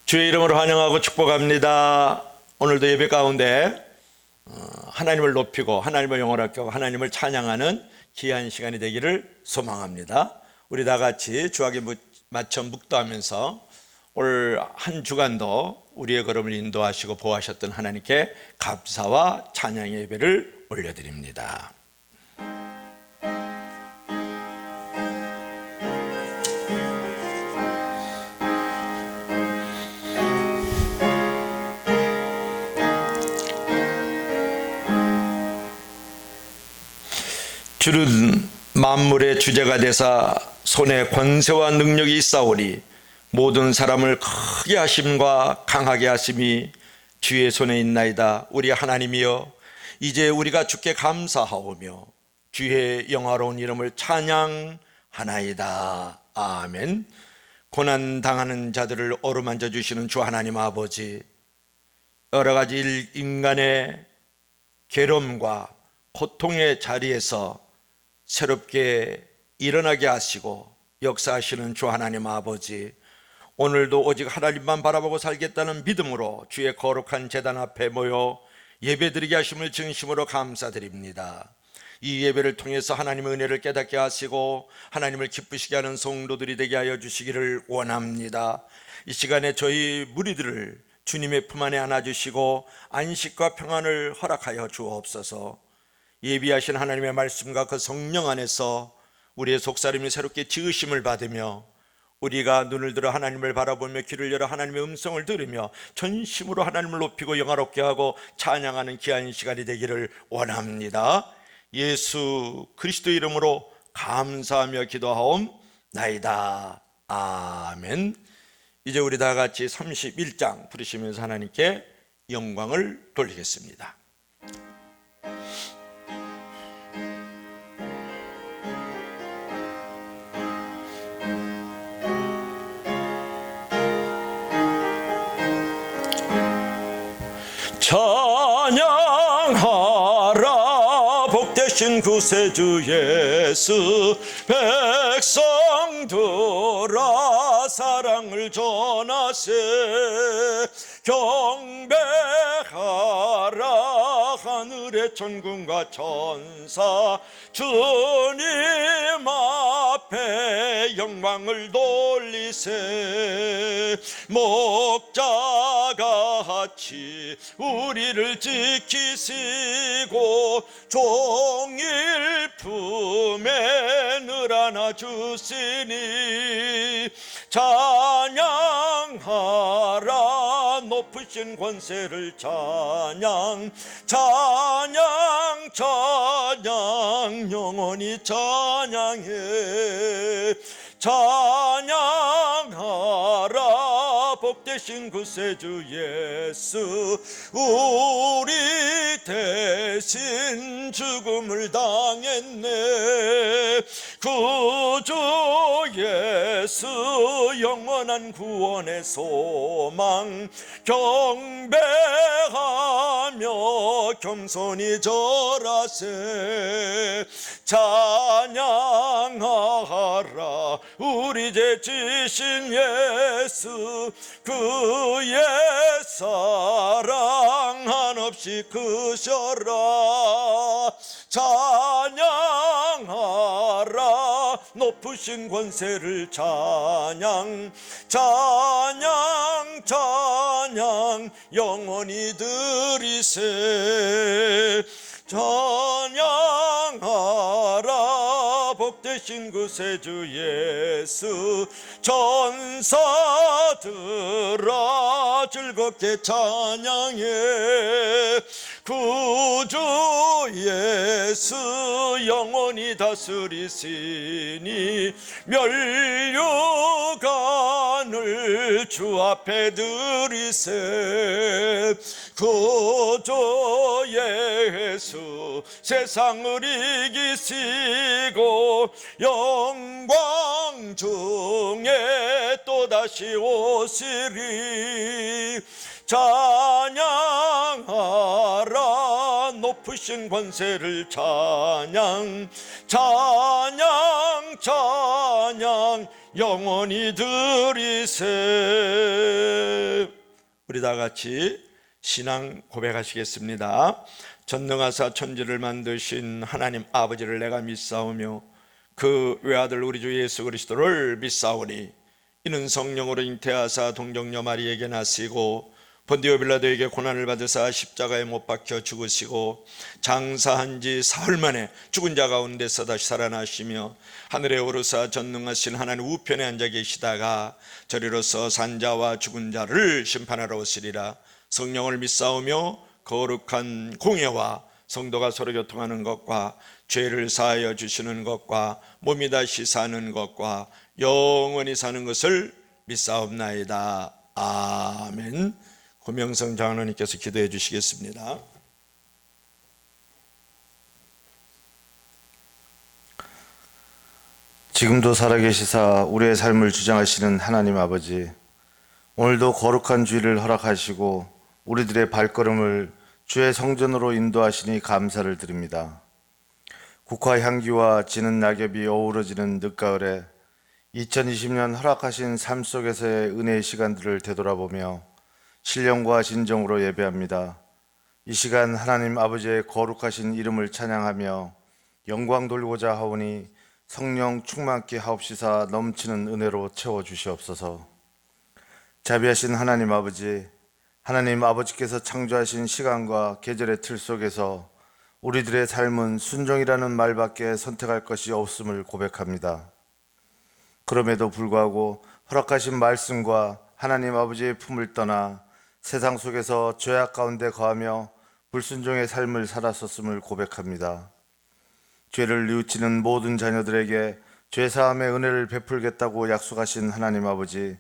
주의 이름으로 환영하고 축복합니다. 오늘도 예배 가운데 하나님을 높이고 하나님을 영원하게 하고 하나님을 찬양하는 귀한 시간이 되기를 소망합니다. 우리 다 같이 주하게 맞춰 묵도하면서 올 한 주간도 우리의 걸음을 인도하시고 보호하셨던 하나님께 감사와 찬양의 예배를 올려드립니다. 주는 만물의 주제가 되사 손에 권세와 능력이 있사오니 모든 사람을 크게 하심과 강하게 하심이 주의 손에 있나이다. 우리 하나님이여, 이제 우리가 주께 감사하오며 주의 영화로운 이름을 찬양하나이다. 아멘. 고난 당하는 자들을 어루만져 주시는 주 하나님 아버지, 여러 가지 인간의 괴로움과 고통의 자리에서 새롭게 일어나게 하시고 역사하시는 주 하나님 아버지, 오늘도 오직 하나님만 바라보고 살겠다는 믿음으로 주의 거룩한 제단 앞에 모여 예배드리게 하심을 진심으로 감사드립니다. 이 예배를 통해서 하나님의 은혜를 깨닫게 하시고 하나님을 기쁘시게 하는 성도들이 되게 하여 주시기를 원합니다. 이 시간에 저희 무리들을 주님의 품 안에 안아주시고 안식과 평안을 허락하여 주옵소서. 예비하신 하나님의 말씀과 그 성령 안에서 우리의 속사람이 새롭게 지으심을 받으며 우리가 눈을 들어 하나님을 바라보며 귀를 열어 하나님의 음성을 들으며 전심으로 하나님을 높이고 영화롭게 하고 찬양하는 귀한 시간이 되기를 원합니다. 예수 그리스도 이름으로 감사하며 기도하옵나이다. 아멘. 이제 우리 다 같이 31장 부르시면서 하나님께 영광을 돌리겠습니다. 찬양하라 복되신 구세주 예수, 백성들아 사랑을 전하세. 경배하라 하늘의 천군과 천사, 주님 앞에 영광을 돌리세. 목자가 같이 우리를 지키시고 종일 품에 늘 안아주시니 찬양하라 높으신 권세를 찬양 찬양 찬양 영원히 찬양해. 찬양하라 복되신 구세주 예수, 우리 대신 죽음을 당했네. 구주 예수 영원한 구원의 소망, 경배하며 겸손히 절하세. 찬양하라 우리 죄 지신 예수, 그의 사랑 한없이 크셔라. 찬양하라 높으신 권세를 찬양 찬양 찬양 영원히 드리세. 찬양하라 복되신 구세주 예수, 천사들아 즐겁게 찬양해. 구주 예수 영원히 다스리시니 멸류관을 주 앞에 드리세. 구주 예수 세상을 이기시고 영광 중에 또다시 오시리. 찬양하라 높으신 권세를 찬양 찬양 찬양 찬양 영원히 드리세. 우리 다 같이 신앙 고백하시겠습니다. 전능하사 천지를 만드신 하나님 아버지를 내가 믿사오며 그 외아들 우리 주 예수 그리스도를 믿사오니 이는 성령으로 잉태하사 동정녀 마리에게 나시고 본디오 빌라도에게 고난을 받으사 십자가에 못 박혀 죽으시고 장사한 지 사흘 만에 죽은 자 가운데서 다시 살아나시며 하늘에 오르사 전능하신 하나님 우편에 앉아 계시다가 저리로서 산자와 죽은 자를 심판하러 오시리라. 성령을 믿사오며 거룩한 공예와 성도가 서로 교통하는 것과 죄를 사하여 주시는 것과 몸이 다시 사는 것과 영원히 사는 것을 믿사옵나이다. 아멘. 고명성 장로님께서 기도해 주시겠습니다. 지금도 살아계시사 우리의 삶을 주장하시는 하나님 아버지, 오늘도 거룩한 주일을 허락하시고 우리들의 발걸음을 주의 성전으로 인도하시니 감사를 드립니다. 국화 향기와 지는 낙엽이 어우러지는 늦가을에 2020년 허락하신 삶 속에서의 은혜의 시간들을 되돌아보며 신령과 진정으로 예배합니다. 이 시간 하나님 아버지의 거룩하신 이름을 찬양하며 영광 돌리고자 하오니 성령 충만케 하옵시사 넘치는 은혜로 채워주시옵소서. 자비하신 하나님 아버지, 하나님 아버지께서 창조하신 시간과 계절의 틀 속에서 우리들의 삶은 순종이라는 말밖에 선택할 것이 없음을 고백합니다. 그럼에도 불구하고 허락하신 말씀과 하나님 아버지의 품을 떠나 세상 속에서 죄악 가운데 거하며 불순종의 삶을 살았었음을 고백합니다. 죄를 뉘우치는 모든 자녀들에게 죄사함의 은혜를 베풀겠다고 약속하신 하나님 아버지,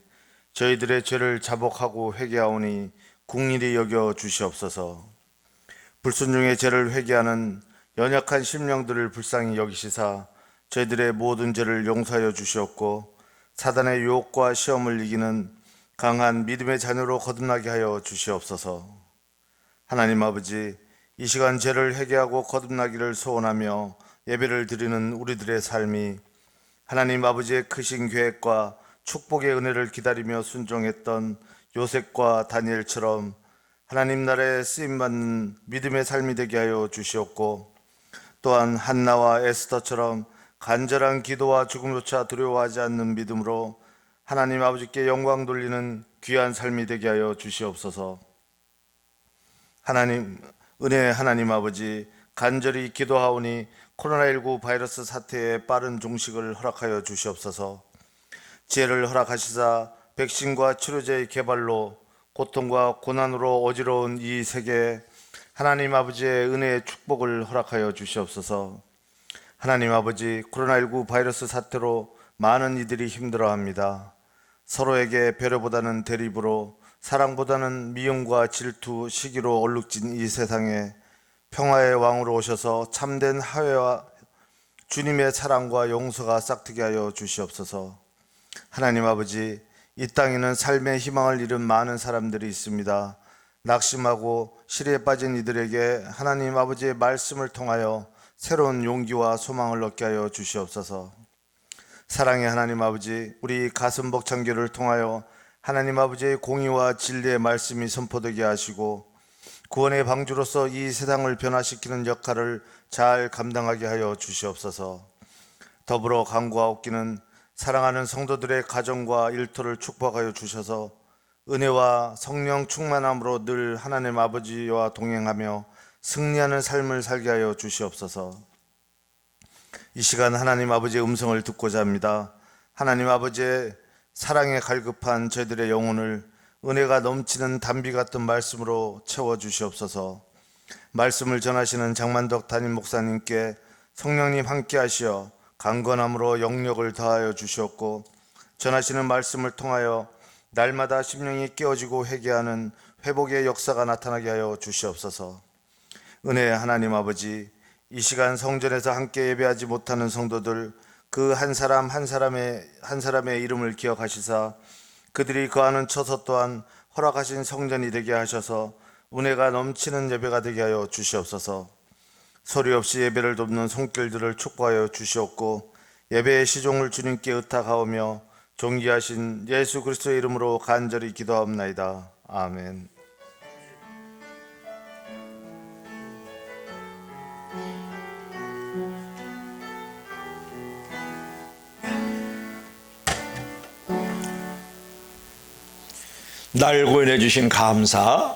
저희들의 죄를 자복하고 회개하오니 긍휼히 여겨 주시옵소서. 불순종의 죄를 회개하는 연약한 심령들을 불쌍히 여기시사 저희들의 모든 죄를 용서하여 주시옵고 사단의 유혹과 시험을 이기는 강한 믿음의 자녀로 거듭나게 하여 주시옵소서. 하나님 아버지, 이 시간 죄를 회개하고 거듭나기를 소원하며 예배를 드리는 우리들의 삶이 하나님 아버지의 크신 계획과 축복의 은혜를 기다리며 순종했던 요셉과 다니엘처럼 하나님 나라에 쓰임받는 믿음의 삶이 되게 하여 주시옵고, 또한 한나와 에스더처럼 간절한 기도와 죽음조차 두려워하지 않는 믿음으로 하나님 아버지께 영광 돌리는 귀한 삶이 되게 하여 주시옵소서. 은혜의 하나님 아버지, 간절히 기도하오니 코로나19 바이러스 사태의 빠른 종식을 허락하여 주시옵소서. 지혜를 허락하시사 백신과 치료제의 개발로 고통과 고난으로 어지러운 이 세계에 하나님 아버지의 은혜의 축복을 허락하여 주시옵소서. 하나님 아버지, 코로나19 바이러스 사태로 많은 이들이 힘들어합니다. 서로에게 배려보다는 대립으로, 사랑보다는 미움과 질투, 시기로 얼룩진 이 세상에 평화의 왕으로 오셔서 참된 화해와 주님의 사랑과 용서가 싹트게 하여 주시옵소서. 하나님 아버지, 이 땅에는 삶의 희망을 잃은 많은 사람들이 있습니다. 낙심하고 시리에 빠진 이들에게 하나님 아버지의 말씀을 통하여 새로운 용기와 소망을 얻게 하여 주시옵소서. 사랑의 하나님 아버지, 우리 가슴 벅찬 교를 통하여 하나님 아버지의 공의와 진리의 말씀이 선포되게 하시고 구원의 방주로서 이 세상을 변화시키는 역할을 잘 감당하게 하여 주시옵소서. 더불어 간구하옵기는 사랑하는 성도들의 가정과 일터를 축복하여 주셔서 은혜와 성령 충만함으로 늘 하나님 아버지와 동행하며 승리하는 삶을 살게 하여 주시옵소서. 이 시간 하나님 아버지의 음성을 듣고자 합니다. 하나님 아버지의 사랑에 갈급한 저희들의 영혼을 은혜가 넘치는 담비 같은 말씀으로 채워주시옵소서. 말씀을 전하시는 장만덕 담임 목사님께 성령님 함께 하시어 강건함으로 영력을 더하여 주시옵고, 전하시는 말씀을 통하여 날마다 심령이 깨어지고 회개하는 회복의 역사가 나타나게 하여 주시옵소서. 은혜의 하나님 아버지, 이 시간 성전에서 함께 예배하지 못하는 성도들 그 한 사람 한 사람의 이름을 기억하시사 그들이 거하는 처소 또한 허락하신 성전이 되게 하셔서 은혜가 넘치는 예배가 되게 하여 주시옵소서. 소리 없이 예배를 돕는 손길들을 축복하여 주시옵고, 예배의 시종을 주님께 의탁하오며 존귀하신 예수 그리스도의 이름으로 간절히 기도하옵나이다. 아멘. 날 구원해 주신 감사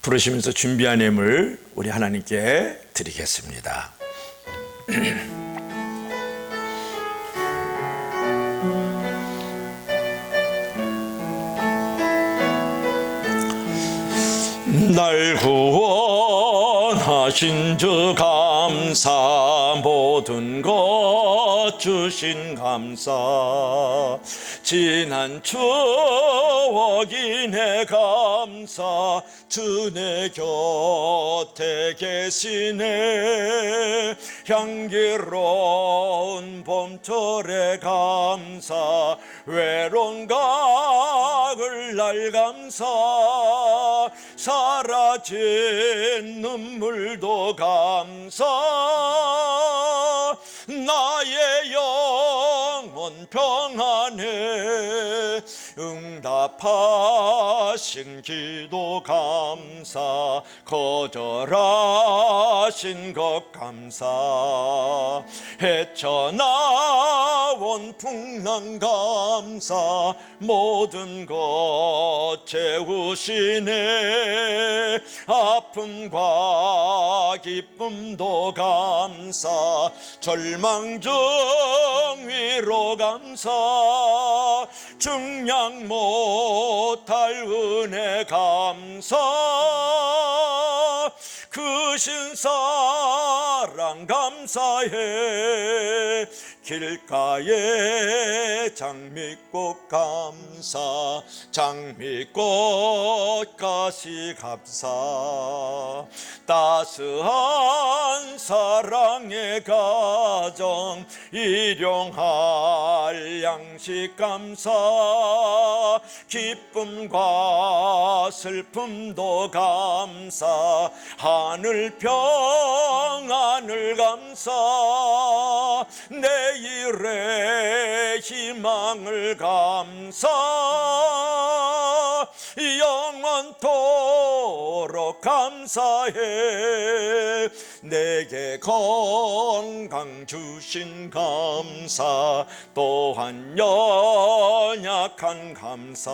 부르시면서 준비한 예물 우리 하나님께 드리겠습니다. 날 구원하신 주 감사, 모든 것 주신 감사, 지난 추억이 내 감사, 주 내 곁에 계시네. 향기로운 봄철의 감사, 외로운 가을 날 감사, 사라진 눈물도 감사, 나의 영혼 평안에 응답하신 기도 감사, 거절하신 것 감사, 헤쳐나온 풍랑 감사, 모든 것 채우시네. 아픔과 기쁨도 감사, 절망 중 위로 감사, 중량 못할 은혜 감사, 크신 사랑 감사해. 길가에 장미꽃 감사, 장미꽃가시 감사, 따스한 사랑의 가정, 일용할 양식 감사, 기쁨과 슬픔도 감사, 하늘 평안을 감사, 내일의 희망을 감사, 영원토록 감사해. 내게 건강 주신 감사, 또한 연약한 감사,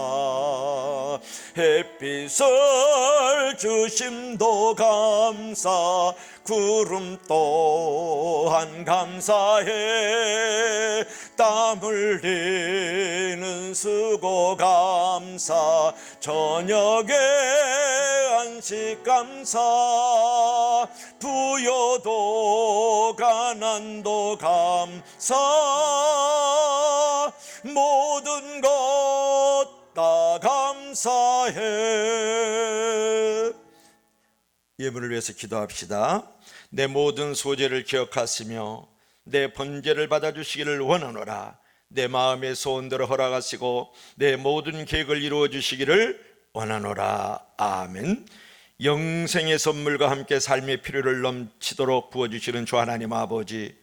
햇빛을 주심도 감사, 구름 또한 감사해. 땀 흘리는 수고 감사, 저녁에 안식 감사, 부여도 가난도 감사, 모든 것 다 감사해. 예물을 위해서 기도합시다. 내 모든 소재를 기억하시며 내 번제를 받아주시기를 원하노라. 내 마음의 소원대로 허락하시고 내 모든 계획을 이루어 주시기를 원하노라. 아멘. 영생의 선물과 함께 삶의 필요를 넘치도록 부어주시는 주 하나님 아버지,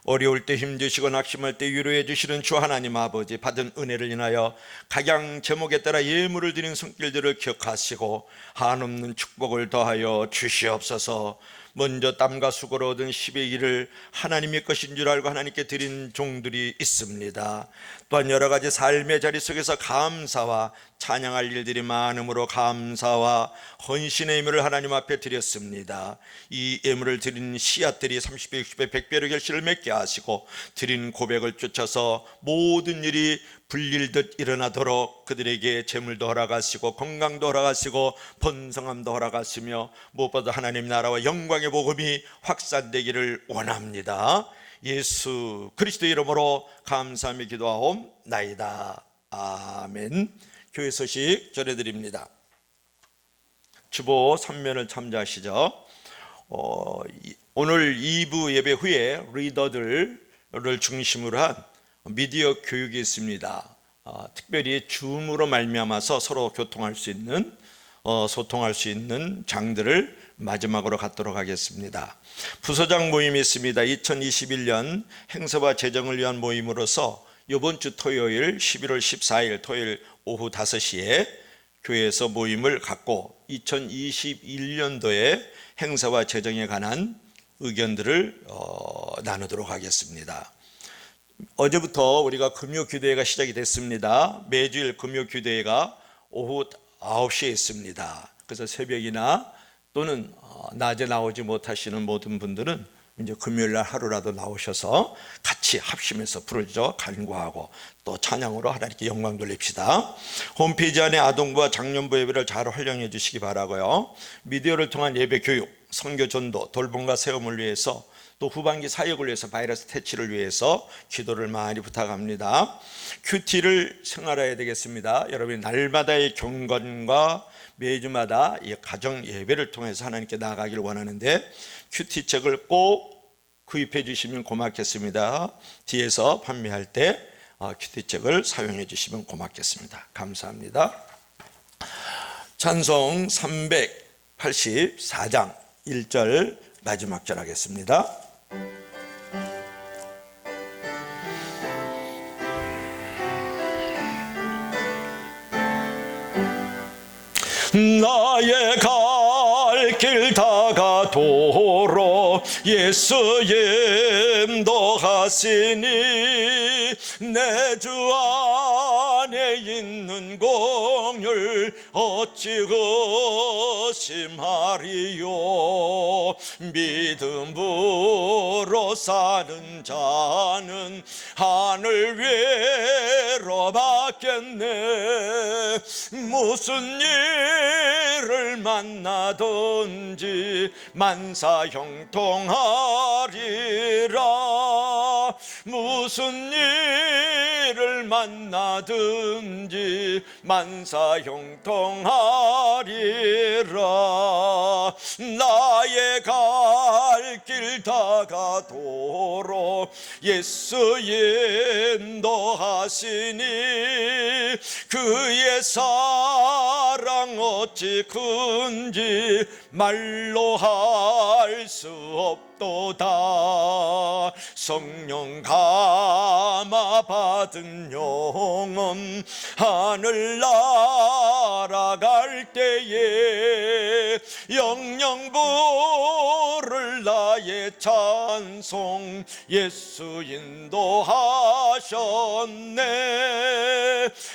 어려울 때 힘드시고 낙심할 때 위로해 주시는 주 하나님 아버지, 받은 은혜를 인하여 각양 제목에 따라 예물을 드린 손길들을 기억하시고 한없는 축복을 더하여 주시옵소서. 먼저 땀과 수고로 얻은 10의 1을 하나님의 것인 줄 알고 하나님께 드린 종들이 있습니다. 또한 여러 가지 삶의 자리 속에서 감사와 찬양할 일들이 많음으로 감사와 헌신의 예물을 하나님 앞에 드렸습니다. 이 예물을 드린 씨앗들이 30배, 60배, 100배로 결실을 맺게 하시고 드린 고백을 쫓아서 모든 일이 불릴듯 일어나도록 그들에게 재물도 허락하시고 건강도 허락하시고 번성함도 허락하시며 무엇보다 하나님 나라와 영광의 복음이 확산되기를 원합니다. 예수 그리스도 이름으로 감사하며 기도하옵나이다. 아멘. 교회 소식 전해드립니다. 주보 3면을 참조하시죠. 오늘 2부 예배 후에 리더들을 중심으로 한 미디어 교육이 있습니다. 특별히 줌으로 말미암아서 서로 교통할 수 있는 소통할 수 있는 장들을 마지막으로 갖도록 하겠습니다. 부서장 모임이 있습니다. 2021년 행사와 재정을 위한 모임으로서 이번 주 토요일 11월 14일 토요일 오후 5시에 교회에서 모임을 갖고 2021년도에 행사와 재정에 관한 의견들을 나누도록 하겠습니다. 어제부터 우리가 금요기도회가 시작이 됐습니다. 매주일 금요기도회가 오후 9시에 있습니다. 그래서 새벽이나 또는 낮에 나오지 못하시는 모든 분들은 이제 금요일날 하루라도 나오셔서 같이 합심해서 부르짖어 간구하고 또 찬양으로 하나님께 영광 돌립시다. 홈페이지 안에 아동부와 장년부 예배를 잘 활용해 주시기 바라고요. 미디어를 통한 예배 교육, 선교 전도, 돌봄과 세움을 위해서 또 후반기 사역을 위해서 바이러스 퇴치를 위해서 기도를 많이 부탁합니다. 큐티를 생활해야 되겠습니다. 여러분이 날마다의 경건과 매주마다 이 가정 예배를 통해서 하나님께 나아가기를 원하는데 큐티 책을 꼭 구입해 주시면 고맙겠습니다. 뒤에서 판매할 때 큐티 책을 사용해 주시면 고맙겠습니다. 감사합니다. 찬송 384장 1절 마지막 절 하겠습니다. 나의 갈 길 다가도록 예수 인도하시니 내 주 안에 있는 공을 어찌 의심하리요. 믿음으로 사는 자는 하늘 위로 받겠네. 무슨 일을 만나든지 만사형통하리라. 무슨 일을 만나든지 만사형통하리라. 나의 갈 길 다가도록 예수 인도하시니 그의 사랑 어찌 큰지 말로 할 수 없도다. 성령 감화 받은 영혼 하늘 날아갈 때에 영영 부를 나의 찬송 예수 인도하셨네.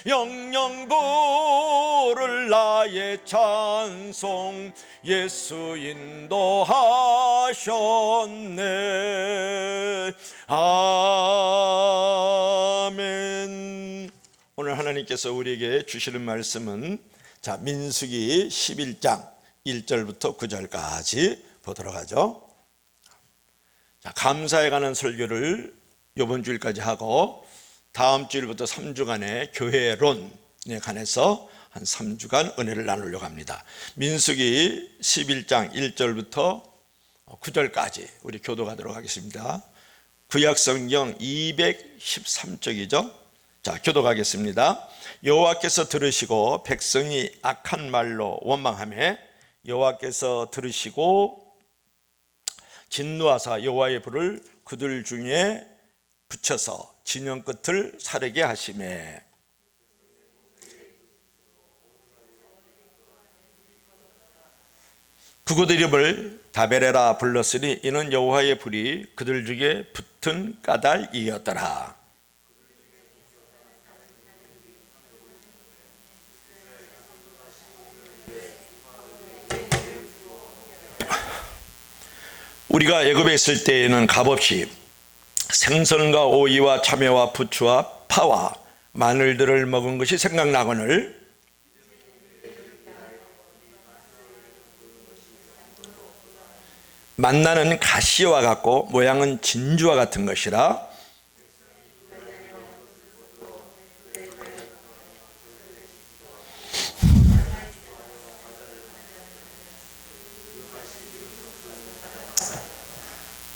영영 부를 나의 찬송 예수 인도하셨네. 아멘. 오늘 하나님께서 우리에게 주시는 말씀은 민수기 11장 1절부터 9절까지 보도록 하죠. 감사에 관한 설교를 이번 주일까지 하고 다음 주일부터 3주간의 교회론에 관해서 한 3주간 은혜를 나누려고 합니다. 민수기 11장 1절부터 9절까지 우리 교도하도록 하겠습니다. 구약성경 213쪽이죠. 교도하겠습니다. 여호와께서 들으시고 백성이 악한 말로 원망하며 여호와께서 들으시고 진노하사 여호와의 불을 그들 중에 붙여서 진영 끝을 사르게 하시매 그곳 이름을 다베레라 불렀으니 이는 여호와의 불이 그들 중에 붙은 까닭이었더라. 우리가 애굽에 있을 때에는 값없이 생선과 오이와 참외와 부추와 파와 마늘들을 먹은 것이 생각나거늘 만나는 가시와 같고 모양은 진주와 같은 것이라.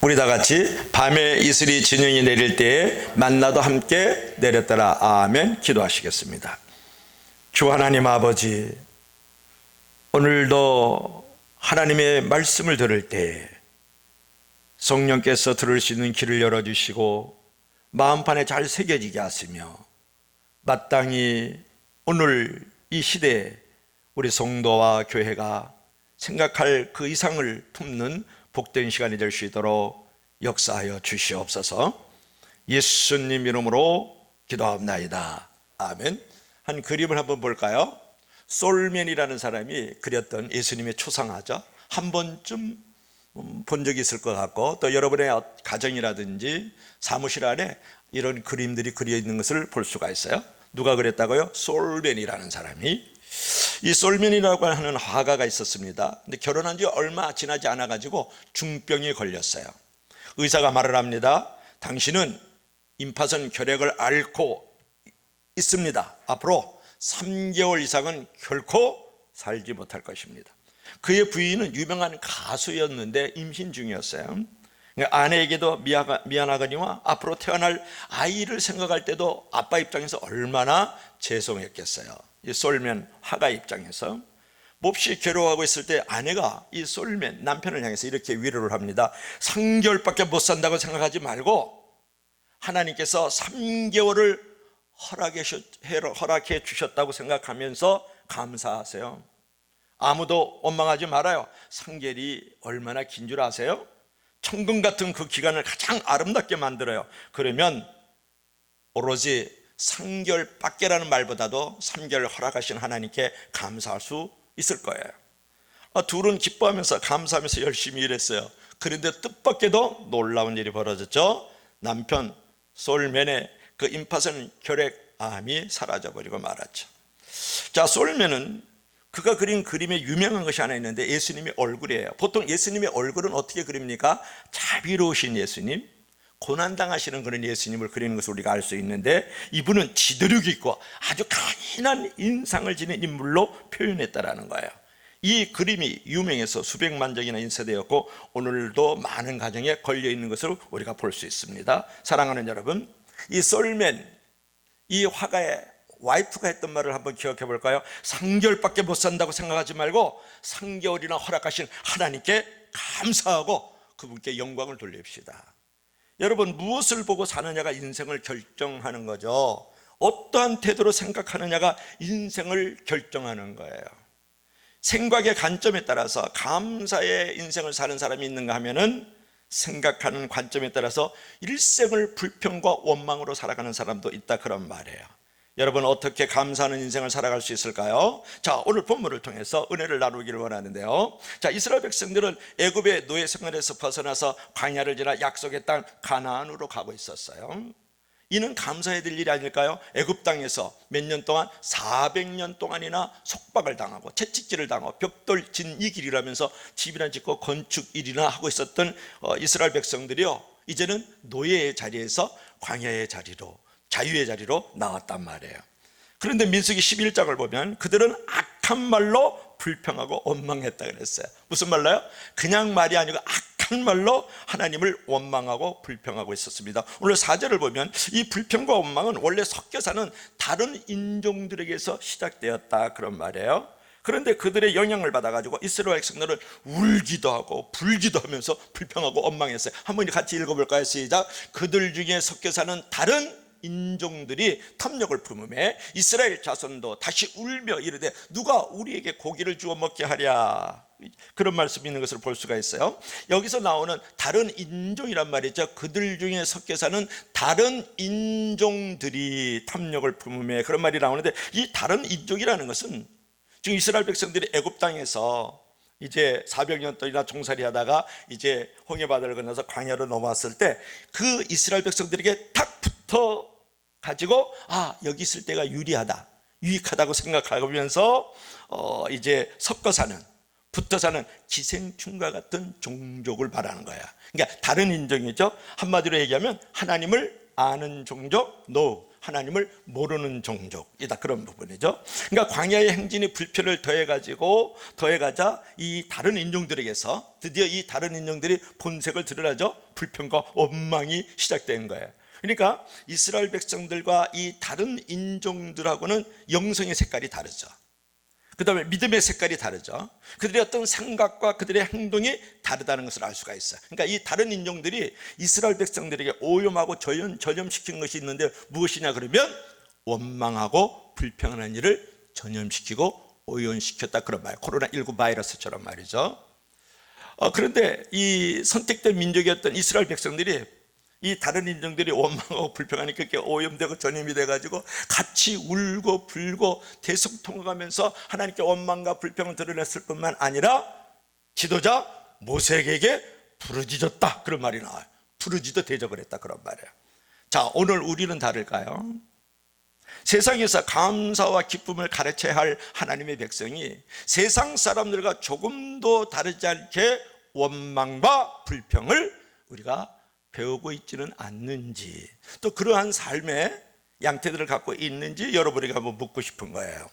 우리 다 같이 밤에 이슬이 진영이 내릴 때에 만나도 함께 내렸더라. 아멘. 기도하시겠습니다. 주 하나님 아버지, 오늘도 하나님의 말씀을 들을 때 성령께서 들을 수 있는 길을 열어주시고 마음판에 잘 새겨지게 하시며 마땅히 오늘 이 시대에 우리 성도와 교회가 생각할 그 이상을 품는 복된 시간이 될 수 있도록 역사하여 주시옵소서. 예수님 이름으로 기도합나이다. 아멘. 한 그림을 한번 볼까요? 솔맨이라는 사람이 그렸던 예수님의 초상화죠. 한 번쯤 본 적이 있을 것 같고, 또 여러분의 가정이라든지 사무실 안에 이런 그림들이 그려 있는 것을 볼 수가 있어요. 누가 그랬다고요? 솔맨이라는 사람이. 이 솔맨이라고 하는 화가가 있었습니다. 근데 결혼한 지 얼마 지나지 않아 가지고 중병에 걸렸어요. 의사가 말을 합니다. 당신은 임파선 결핵을 앓고 있습니다. 앞으로 3개월 이상은 결코 살지 못할 것입니다. 그의 부인은 유명한 가수였는데 임신 중이었어요. 아내에게도 미안하거니와 앞으로 태어날 아이를 생각할 때도 아빠 입장에서 얼마나 죄송했겠어요. 이 솔맨 화가 입장에서 몹시 괴로워하고 있을 때 아내가 이 솔맨 남편을 향해서 이렇게 위로를 합니다. 3개월밖에 못 산다고 생각하지 말고 하나님께서 3개월을 허락해 주셨다고 생각하면서 감사하세요. 아무도 원망하지 말아요. 3개월이 얼마나 긴 줄 아세요? 천금 같은 그 기간을 가장 아름답게 만들어요. 그러면 오로지 3개월밖에라는 말보다도 3개월 허락하신 하나님께 감사할 수 있을 거예요. 둘은 기뻐하면서 감사하면서 열심히 일했어요. 그런데 뜻밖에도 놀라운 일이 벌어졌죠. 남편 솔맨의 그 임파선 결핵암이 사라져버리고 말았죠. 자, 솔맨은 그가 그린 그림에 유명한 것이 하나 있는데 예수님의 얼굴이에요. 보통 예수님의 얼굴은 어떻게 그립니까? 자비로우신 예수님, 고난당하시는 그런 예수님을 그리는 것을 우리가 알 수 있는데, 이분은 지도력 있고 아주 강인한 인상을 지닌 인물로 표현했다라는 거예요. 이 그림이 유명해서 수백만 장이나 인쇄되었고 오늘도 많은 가정에 걸려있는 것을 우리가 볼 수 있습니다. 사랑하는 여러분, 이 솔맨, 이 화가의 와이프가 했던 말을 한번 기억해 볼까요? 3개월밖에 못 산다고 생각하지 말고 3개월이나 허락하신 하나님께 감사하고 그분께 영광을 돌립시다. 여러분, 무엇을 보고 사느냐가 인생을 결정하는 거죠. 어떠한 태도로 생각하느냐가 인생을 결정하는 거예요. 생각의 관점에 따라서 감사의 인생을 사는 사람이 있는가 하면은 생각하는 관점에 따라서 일생을 불평과 원망으로 살아가는 사람도 있다, 그런 말이에요. 여러분, 어떻게 감사하는 인생을 살아갈 수 있을까요? 자, 오늘 본문을 통해서 은혜를 나누기를 원하는데요. 자, 이스라엘 백성들은 애굽의 노예 생활에서 벗어나서 광야를 지나 약속의 땅 가나안으로 가고 있었어요. 이는 감사해야 될 일이 아닐까요? 애굽 땅에서 몇 년 동안 400년 동안이나 속박을 당하고 채찍질을 당하고 벽돌 진 이 길이라면서 집이나 짓고 건축 일이나 하고 있었던 이스라엘 백성들이요, 이제는 노예의 자리에서 광야의 자리로, 자유의 자리로 나왔단 말이에요. 그런데 민수기 11장을 보면 그들은 악한 말로 불평하고 원망했다 그랬어요. 무슨 말로요? 그냥 말이 아니고 악한 말로 하나님을 원망하고 불평하고 있었습니다. 오늘 4절을 보면 이 불평과 원망은 원래 섞여 사는 다른 인종들에게서 시작되었다, 그런 말이에요. 그런데 그들의 영향을 받아가지고 이스라엘 백성들은 울기도 하고 불기도 하면서 불평하고 원망했어요. 한번 같이 읽어볼까요? 시작. 그들 중에 섞여 사는 다른 인종들이 탐욕을 품음에 이스라엘 자손도 다시 울며 이르되 누가 우리에게 고기를 주어 먹게 하랴, 그런 말씀이 있는 것을 볼 수가 있어요. 여기서 나오는 다른 인종이란 말이죠. 그들 중에 섞여 사는 다른 인종들이 탐욕을 품음에, 그런 말이 나오는데, 이 다른 인종이라는 것은 지금 이스라엘 백성들이 애굽 땅에서 이제 400년 동안이나 종살이 하다가 이제 홍해바다를 건너서 광야로 넘어왔을 때 그 이스라엘 백성들에게 탁 붙어 가지고 여기 있을 때가 유리하다, 유익하다고 생각하면서 이제 섞어 사는, 붙어 사는 기생충과 같은 종족을 말하는 거야. 그러니까 다른 인종이죠. 한마디로 얘기하면 하나님을 아는 종족, 하나님을 모르는 종족이다, 그런 부분이죠. 그러니까 광야의 행진이 불편을 더해가자 이 다른 인종들에게서 드디어 이 다른 인종들이 본색을 드러나죠. 불평과 원망이 시작된 거예요. 그러니까 이스라엘 백성들과 이 다른 인종들하고는 영성의 색깔이 다르죠. 그 다음에 믿음의 색깔이 다르죠. 그들의 어떤 생각과 그들의 행동이 다르다는 것을 알 수가 있어요. 그러니까 이 다른 인종들이 이스라엘 백성들에게 오염하고 전염시킨 것이 있는데 무엇이냐 그러면 원망하고 불평하는 일을 전염시키고 오염시켰다, 그런 말. 코로나19 바이러스처럼 말이죠. 그런데 이 선택된 민족이었던 이스라엘 백성들이 이 다른 인종들이 원망하고 불평하니까 그렇게 오염되고 전염이 돼가지고 같이 울고 불고 대성통곡하면서 하나님께 원망과 불평을 드러냈을 뿐만 아니라 지도자 모세에게 부르짖었다, 그런 말이 나와요. 부르짖어 대접을 했다, 그런 말이에요. 자, 오늘 우리는 다를까요? 세상에서 감사와 기쁨을 가르쳐야 할 하나님의 백성이 세상 사람들과 조금도 다르지 않게 원망과 불평을 우리가 배우고 있지는 않는지, 또 그러한 삶의 양태들을 갖고 있는지 여러분에게 한번 묻고 싶은 거예요.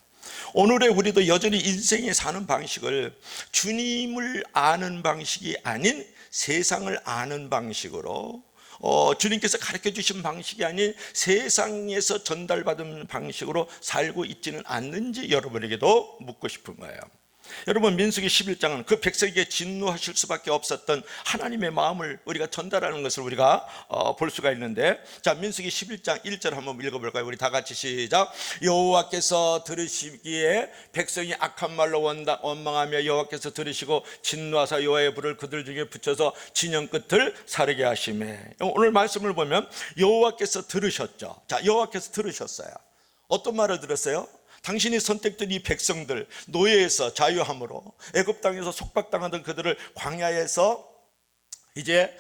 오늘의 우리도 여전히 인생에 사는 방식을 주님을 아는 방식이 아닌 세상을 아는 방식으로, 주님께서 가르쳐 주신 방식이 아닌 세상에서 전달받은 방식으로 살고 있지는 않는지 여러분에게도 묻고 싶은 거예요. 여러분, 민수기 11장은 그 백성에게 진노하실 수밖에 없었던 하나님의 마음을 우리가 전달하는 것을 우리가 볼 수가 있는데, 자, 민수기 11장 1절 한번 읽어볼까요? 우리 다 같이 시작. 여호와께서 들으시기에 백성이 악한 말로 원망하며 여호와께서 들으시고 진노하사 여호와의 불을 그들 중에 붙여서 진영 끝을 사르게 하시매. 오늘 말씀을 보면 여호와께서 들으셨죠. 자, 여호와께서 들으셨어요. 어떤 말을 들었어요? 당신이 선택된 이 백성들, 노예에서 자유함으로 애굽 땅에서 속박당하던 그들을 광야에서 이제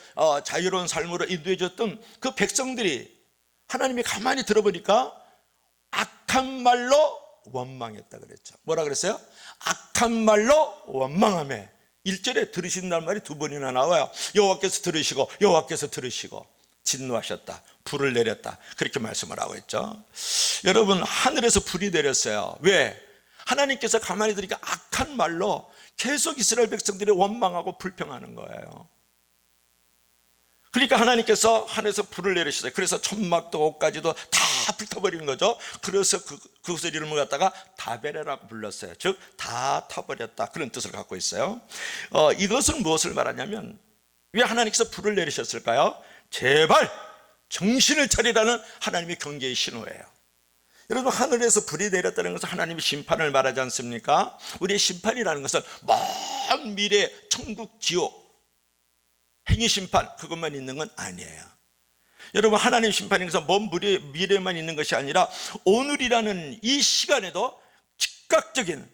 자유로운 삶으로 인도해 줬던 그 백성들이 하나님이 가만히 들어보니까 악한 말로 원망했다 그랬죠. 뭐라 그랬어요? 악한 말로 원망하며. 1절에 들으신다는 말이 두 번이나 나와요. 여호와께서 들으시고 여호와께서 들으시고 진노하셨다, 불을 내렸다, 그렇게 말씀을 하고 있죠. 여러분, 하늘에서 불이 내렸어요. 왜? 하나님께서 가만히 들으니까 악한 말로 계속 이스라엘 백성들이 원망하고 불평하는 거예요. 그러니까 하나님께서 하늘에서 불을 내리셨어요. 그래서 천막도 옷까지도 다 불타버리는 거죠. 그래서 그것을 이름을 갖다가 다베레라고 불렀어요. 즉 다 타버렸다, 그런 뜻을 갖고 있어요. 이것은 무엇을 말하냐면, 왜 하나님께서 불을 내리셨을까요? 제발 정신을 차리라는 하나님의 경계의 신호예요. 여러분, 하늘에서 불이 내렸다는 것은 하나님의 심판을 말하지 않습니까? 우리의 심판이라는 것은 먼 미래 천국 지옥 행위 심판, 그것만 있는 건 아니에요. 여러분, 하나님의 심판인 것은 먼 미래만 있는 것이 아니라 오늘이라는 이 시간에도 즉각적인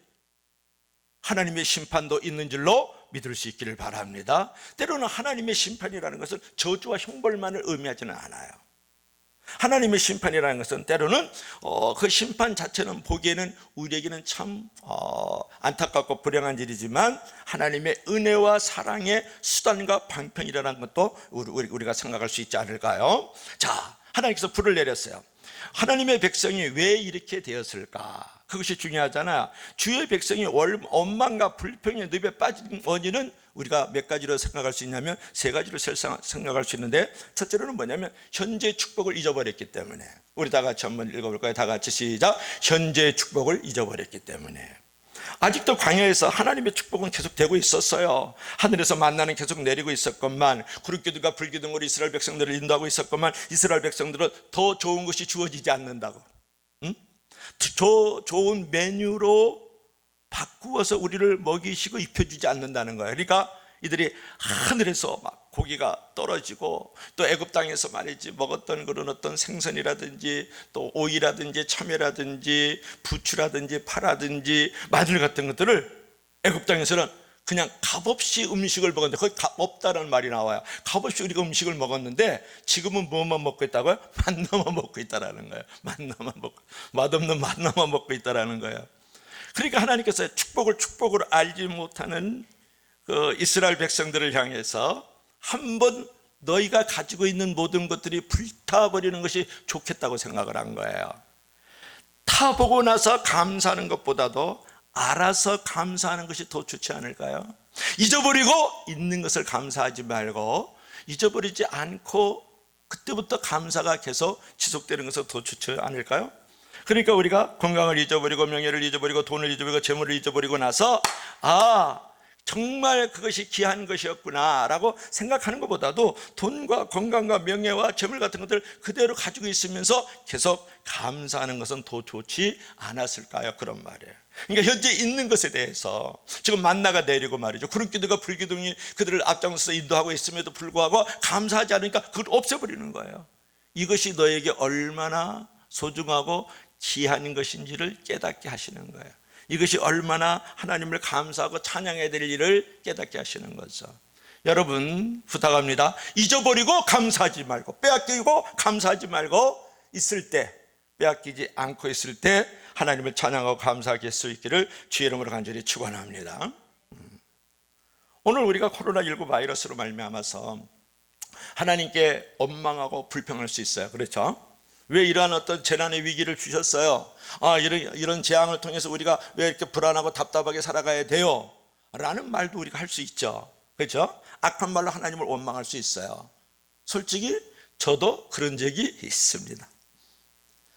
하나님의 심판도 있는 줄로 믿을 수 있기를 바랍니다. 때로는 하나님의 심판이라는 것은 저주와 형벌만을 의미하지는 않아요. 하나님의 심판이라는 것은 때로는 그 심판 자체는 보기에는 우리에게는 참 안타깝고 불행한 일이지만 하나님의 은혜와 사랑의 수단과 방편이라는 것도 우리가 생각할 수 있지 않을까요? 자, 하나님께서 불을 내렸어요. 하나님의 백성이 왜 이렇게 되었을까? 그것이 중요하잖아요. 주의 백성이 원망과 불평의 늪에 빠진 원인은 우리가 몇 가지로 생각할 수 있냐면 세 가지로 생각할 수 있는데, 첫째로는 뭐냐면 현재 축복을 잊어버렸기 때문에. 우리 다 같이 한번 읽어볼까요? 다 같이 시작. 현재 축복을 잊어버렸기 때문에. 아직도 광야에서 하나님의 축복은 계속 되고 있었어요. 하늘에서 만나는 계속 내리고 있었건만, 구름기둥과 불기둥으로 이스라엘 백성들을 인도하고 있었건만, 이스라엘 백성들은 더 좋은 것이 주어지지 않는다고, 좋은 메뉴로 바꾸어서 우리를 먹이시고 입혀주지 않는다는 거예요. 그러니까 이들이 하늘에서 막 고기가 떨어지고, 또 애굽 땅에서 말이지 먹었던 그런 어떤 생선이라든지 또 오이라든지 참외라든지 부추라든지 파라든지 마늘 같은 것들을 애굽 땅에서는 그냥 값없이 음식을 먹었는데, 거기 값 없다는 말이 나와요. 값없이 우리가 음식을 먹었는데 지금은 뭐만 먹고 있다고요? 만나만 먹고 있다라는 거예요. 만나만 먹고, 맛없는 만나만 먹고 있다라는 거예요. 그러니까 하나님께서 축복을 알지 못하는 그 이스라엘 백성들을 향해서 한번 너희가 가지고 있는 모든 것들이 불타버리는 것이 좋겠다고 생각을 한 거예요. 타보고 나서 감사하는 것보다도 알아서 감사하는 것이 더 좋지 않을까요? 잊어버리고 있는 것을 감사하지 말고 잊어버리지 않고 그때부터 감사가 계속 지속되는 것은 더 좋지 않을까요? 그러니까 우리가 건강을 잊어버리고 명예를 잊어버리고 돈을 잊어버리고 재물을 잊어버리고 나서 정말 그것이 귀한 것이었구나 라고 생각하는 것보다도 돈과 건강과 명예와 재물 같은 것들 그대로 가지고 있으면서 계속 감사하는 것은 더 좋지 않았을까요? 그런 말이에요. 그러니까 현재 있는 것에 대해서 지금 만나가 내리고 말이죠, 구름기둥과 불기둥이 그들을 앞장서서 인도하고 있음에도 불구하고 감사하지 않으니까 그걸 없애버리는 거예요. 이것이 너에게 얼마나 소중하고 귀한 것인지를 깨닫게 하시는 거예요. 이것이 얼마나 하나님을 감사하고 찬양해야 될 일을 깨닫게 하시는 거죠. 여러분 부탁합니다. 잊어버리고 감사하지 말고, 빼앗기고 감사하지 말고 있을 때, 빼앗기지 않고 있을 때 하나님을 찬양하고 감사하게 할 수 있기를 주의 이름으로 간절히 축원합니다. 오늘 우리가 코로나19 바이러스로 말미암아서 하나님께 원망하고 불평할 수 있어요. 그렇죠? 왜 이러한 어떤 재난의 위기를 주셨어요? 이런 재앙을 통해서 우리가 왜 이렇게 불안하고 답답하게 살아가야 돼요? 라는 말도 우리가 할 수 있죠. 그렇죠? 악한 말로 하나님을 원망할 수 있어요. 솔직히 저도 그런 적이 있습니다.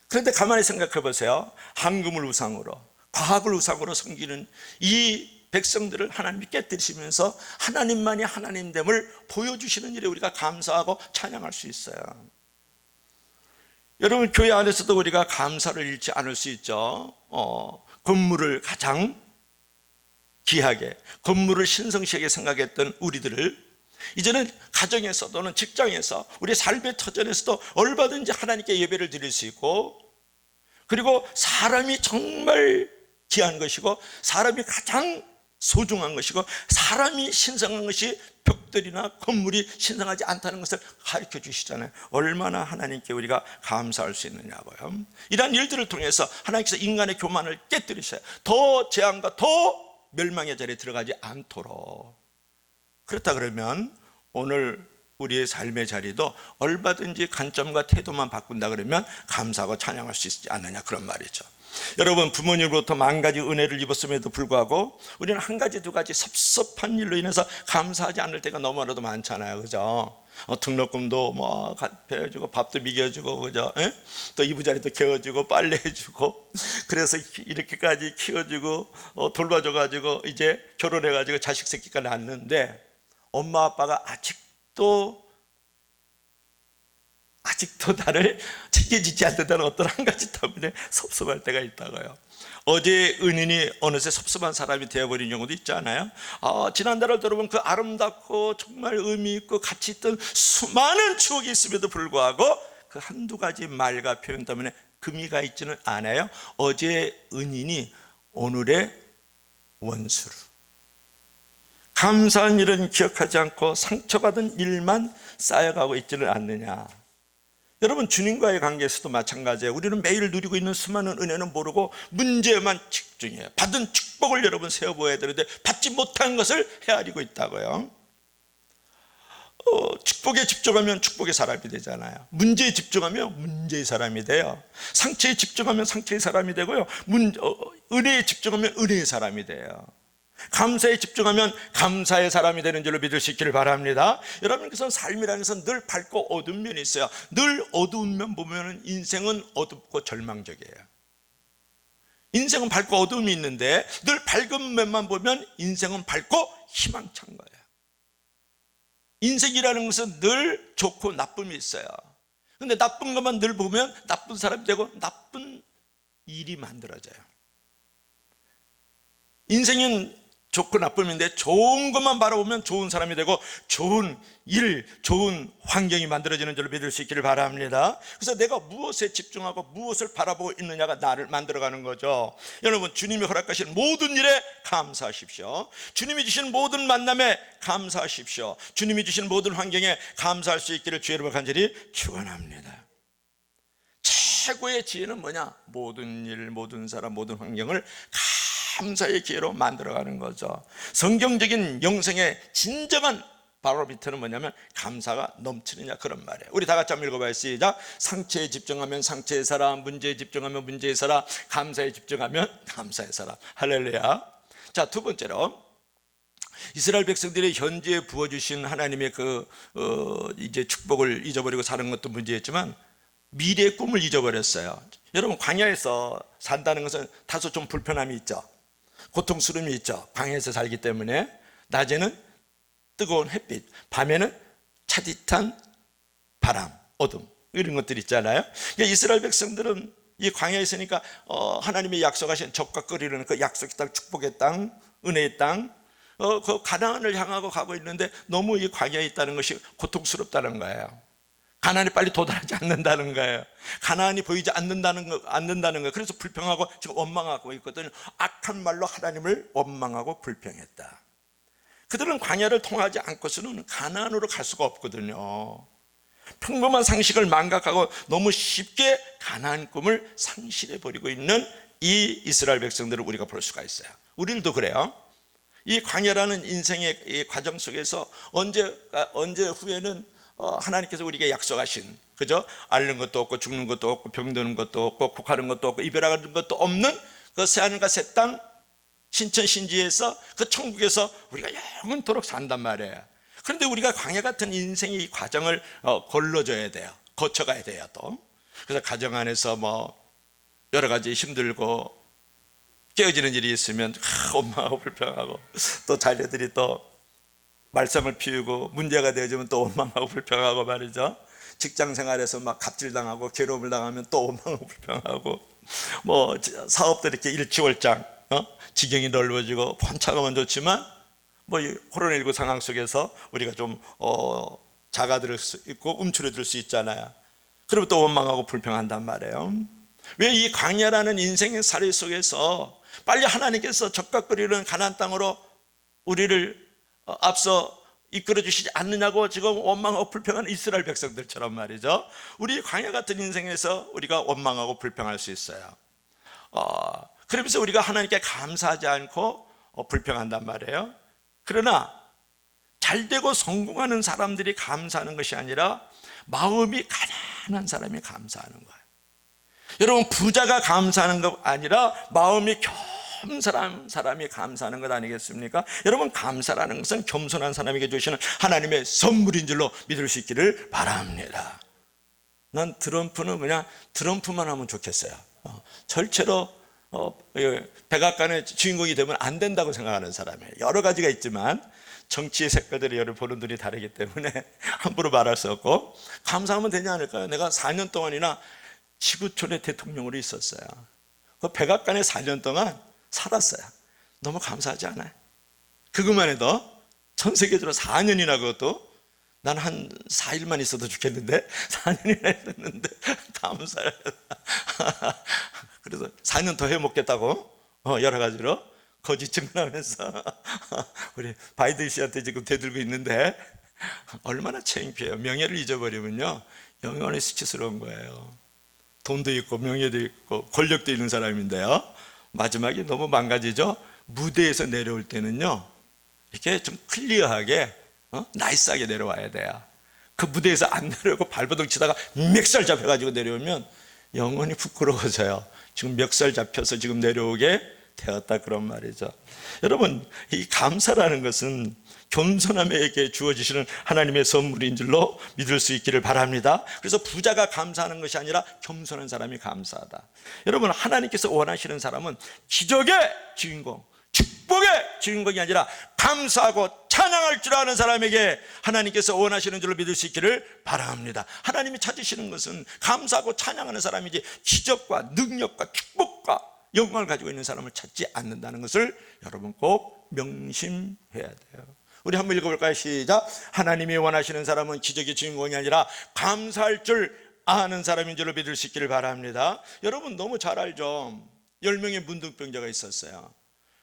그런데 가만히 생각해 보세요. 황금을 우상으로, 과학을 우상으로 섬기는 이 백성들을 하나님이 깨뜨리시면서 하나님만이 하나님됨을 보여주시는 일에 우리가 감사하고 찬양할 수 있어요. 여러분 교회 안에서도 우리가 감사를 잃지 않을 수 있죠. 건물을 가장 귀하게, 건물을 신성시하게 생각했던 우리들을 이제는 가정에서 또는 직장에서 우리의 삶의 터전에서도 얼마든지 하나님께 예배를 드릴 수 있고, 그리고 사람이 정말 귀한 것이고 사람이 가장 소중한 것이고 사람이 신성한 것이 벽들이나 건물이 신성하지 않다는 것을 가르쳐 주시잖아요. 얼마나 하나님께 우리가 감사할 수 있느냐고요. 이러한 일들을 통해서 하나님께서 인간의 교만을 깨뜨리셔요. 더 재앙과 더 멸망의 자리에 들어가지 않도록. 그렇다 그러면 오늘 우리의 삶의 자리도 얼마든지 관점과 태도만 바꾼다 그러면 감사하고 찬양할 수 있지 않느냐, 그런 말이죠. 여러분 부모님으로부터 만 가지 은혜를 입었음에도 불구하고 우리는 한 가지 두 가지 섭섭한 일로 인해서 감사하지 않을 때가 너무나도 많잖아요. 그죠? 등록금도 뭐 배워주고 밥도 먹여주고, 그죠? 또 이부자리도 개워주고 빨래해주고, 그래서 이렇게까지 키워주고 돌봐줘가지고 이제 결혼해가지고 자식 새끼가 낳았는데 엄마 아빠가 아직도 나를 챙겨주지 않는다는 어떤 한 가지 때문에 섭섭할 때가 있다고요. 어제 은인이 어느새 섭섭한 사람이 되어버린 경우도 있지 않아요? 지난달을 들어보면 그 아름답고 정말 의미 있고 가치 있던 수많은 추억이 있음에도 불구하고 그 한두 가지 말과 표현 때문에 금이 가 있지는 않아요. 어제의 은인이 오늘의 원수로, 감사한 일은 기억하지 않고 상처받은 일만 쌓여가고 있지는 않느냐. 여러분 주님과의 관계에서도 마찬가지예요. 우리는 매일 누리고 있는 수많은 은혜는 모르고 문제에만 집중해요. 받은 축복을 여러분 세어보아야 되는데 받지 못한 것을 헤아리고 있다고요. 축복에 집중하면 축복의 사람이 되잖아요. 문제에 집중하면 문제의 사람이 돼요. 상처에 집중하면 상처의 사람이 되고요. 은혜에 집중하면 은혜의 사람이 돼요. 감사에 집중하면 감사의 사람이 되는 줄로 믿을 수 있기를 바랍니다. 여러분께서는 삶이라는 것은 늘 밝고 어두운 면이 있어요. 늘 어두운 면 보면 인생은 어둡고 절망적이에요. 인생은 밝고 어두움이 있는데 늘 밝은 면만 보면 인생은 밝고 희망찬 거예요. 인생이라는 것은 늘 좋고 나쁨이 있어요. 그런데 나쁜 것만 늘 보면 나쁜 사람이 되고 나쁜 일이 만들어져요. 인생은 좋고 나쁨인데 좋은 것만 바라보면 좋은 사람이 되고 좋은 일, 좋은 환경이 만들어지는 줄로 믿을 수 있기를 바랍니다. 그래서 내가 무엇에 집중하고 무엇을 바라보고 있느냐가 나를 만들어가는 거죠. 여러분 주님이 허락하신 모든 일에 감사하십시오. 주님이 주신 모든 만남에 감사하십시오. 주님이 주신 모든 환경에 감사할 수 있기를 주의 이름으로 간절히 축원합니다. 최고의 지혜는 뭐냐? 모든 일, 모든 사람, 모든 환경을 감사의 기회로 만들어가는 거죠. 성경적인 영생의 진정한 바로미터는 뭐냐면 감사가 넘치느냐, 그런 말이에요. 우리 다 같이 한번 읽어봐요. 시작. 상처에 집중하면 상처에 살아, 문제에 집중하면 문제에 살아, 감사에 집중하면 감사에 살아. 할렐루야. 자, 두 번째로 이스라엘 백성들이 현재에 부어주신 하나님의 이제 축복을 잊어버리고 사는 것도 문제였지만 미래의 꿈을 잊어버렸어요. 여러분, 광야에서 산다는 것은 다소 좀 불편함이 있죠. 고통스러움이 있죠. 광야에서 살기 때문에. 낮에는 뜨거운 햇빛, 밤에는 차디찬 바람, 어둠, 이런 것들이 있잖아요. 그러니까 이스라엘 백성들은 이 광야에 있으니까 하나님이 약속하신 적과 끓이는 그 약속의 땅, 축복의 땅, 은혜의 땅, 그 가나안을 향하고 가고 있는데 너무 이 광야에 있다는 것이 고통스럽다는 거예요. 가나안이 빨리 도달하지 않는다는 거예요. 가나안이 보이지 않는다는 거예요. 그래서 불평하고 지금 원망하고 있거든요. 악한 말로 하나님을 원망하고 불평했다. 그들은 광야를 통하지 않고서는 가나안으로 갈 수가 없거든요. 평범한 상식을 망각하고 너무 쉽게 가나안 꿈을 상실해 버리고 있는 이 이스라엘 백성들을 우리가 볼 수가 있어요. 우리들도 그래요. 이 광야라는 인생의 이 과정 속에서 언제 후에는 하나님께서 우리에게 약속하신, 그죠? 앓는 것도 없고 죽는 것도 없고 병드는 것도 없고 곡하는 것도 없고 이별하는 것도 없는 그 새하늘과 새 땅 신천신지에서 그 천국에서 우리가 영원토록 산단 말이에요. 그런데 우리가 광야 같은 인생의 이 과정을 걸러줘야 돼요. 거쳐가야 돼요. 또 그래서 가정 안에서 뭐 여러 가지 힘들고 깨어지는 일이 있으면 원망하고 불평하고, 또 자녀들이 또 말썽을 피우고 문제가 되어지면 또 원망하고 불평하고 말이죠. 직장 생활에서 막 갑질당하고 괴로움을 당하면 또 원망하고 불평하고, 뭐 사업도 이렇게 일치월장 지경이 넓어지고 번창하면 좋지만 뭐 코로나19 상황 속에서 우리가 좀 작아들 수 있고 움츠러들 수 있잖아요. 그러면 또 원망하고 불평한단 말이에요. 왜 이 광야라는 인생의 살이 속에서 빨리 하나님께서 적각거리는 가나안 땅으로 우리를 앞서 이끌어 주시지 않느냐고 지금 원망하고 불평하는 이스라엘 백성들처럼 말이죠. 우리 광야 같은 인생에서 우리가 원망하고 불평할 수 있어요. 그러면서 우리가 하나님께 감사하지 않고 불평한단 말이에요. 그러나 잘되고 성공하는 사람들이 감사하는 것이 아니라 마음이 가난한 사람이 감사하는 거예요. 여러분, 부자가 감사하는 것 아니라 마음이 겸손한 사람이 감사하는 것 아니겠습니까? 여러분, 감사라는 것은 겸손한 사람에게 주시는 하나님의 선물인 줄로 믿을 수 있기를 바랍니다. 난 트럼프는 그냥 트럼프만 하면 좋겠어요. 절대로 백악관의 주인공이 되면 안 된다고 생각하는 사람이에요. 여러 가지가 있지만 정치의 색깔들이 여러 보는 눈이 다르기 때문에 함부로 말할 수 없고, 감사하면 되지 않을까요? 내가 4년 동안이나 지구촌의 대통령으로 있었어요. 그 백악관에 4년 동안 살았어요. 너무 감사하지 않아요? 그것만 해도 전 세계적으로 4년이나, 그것도 난 한 4일만 있어도 좋겠는데 4년이나 있었는데 감사해요. 그래서 4년 더 해먹겠다고 여러 가지로 거짓 증언하면서 우리 바이든 씨한테 지금 대들고 있는데, 얼마나 창피해요. 명예를 잊어버리면요 영원히 수치스러운 거예요. 돈도 있고 명예도 있고 권력도 있는 사람인데요, 마지막에 너무 망가지죠. 무대에서 내려올 때는요 이렇게 좀 클리어하게 나이스하게 내려와야 돼요. 그 무대에서 안 내려오고 발버둥 치다가 멱살 잡혀가지고 내려오면 영원히 부끄러워져요. 지금 멱살 잡혀서 지금 내려오게 되었다, 그런 말이죠. 여러분, 이 감사라는 것은 겸손함에게 주어지시는 하나님의 선물인 줄로 믿을 수 있기를 바랍니다. 그래서 부자가 감사하는 것이 아니라 겸손한 사람이 감사하다. 여러분, 하나님께서 원하시는 사람은 기적의 주인공, 축복의 주인공이 아니라 감사하고 찬양할 줄 아는 사람에게 하나님께서 원하시는 줄로 믿을 수 있기를 바랍니다. 하나님이 찾으시는 것은 감사하고 찬양하는 사람이지 기적과 능력과 축복과 영광을 가지고 있는 사람을 찾지 않는다는 것을 여러분 꼭 명심해야 돼요. 우리 한번 읽어볼까요? 시작. 하나님이 원하시는 사람은 기적의 주인공이 아니라 감사할 줄 아는 사람인 줄로 믿을 수 있기를 바랍니다. 여러분 너무 잘 알죠. 10명의 문둥병자가 있었어요.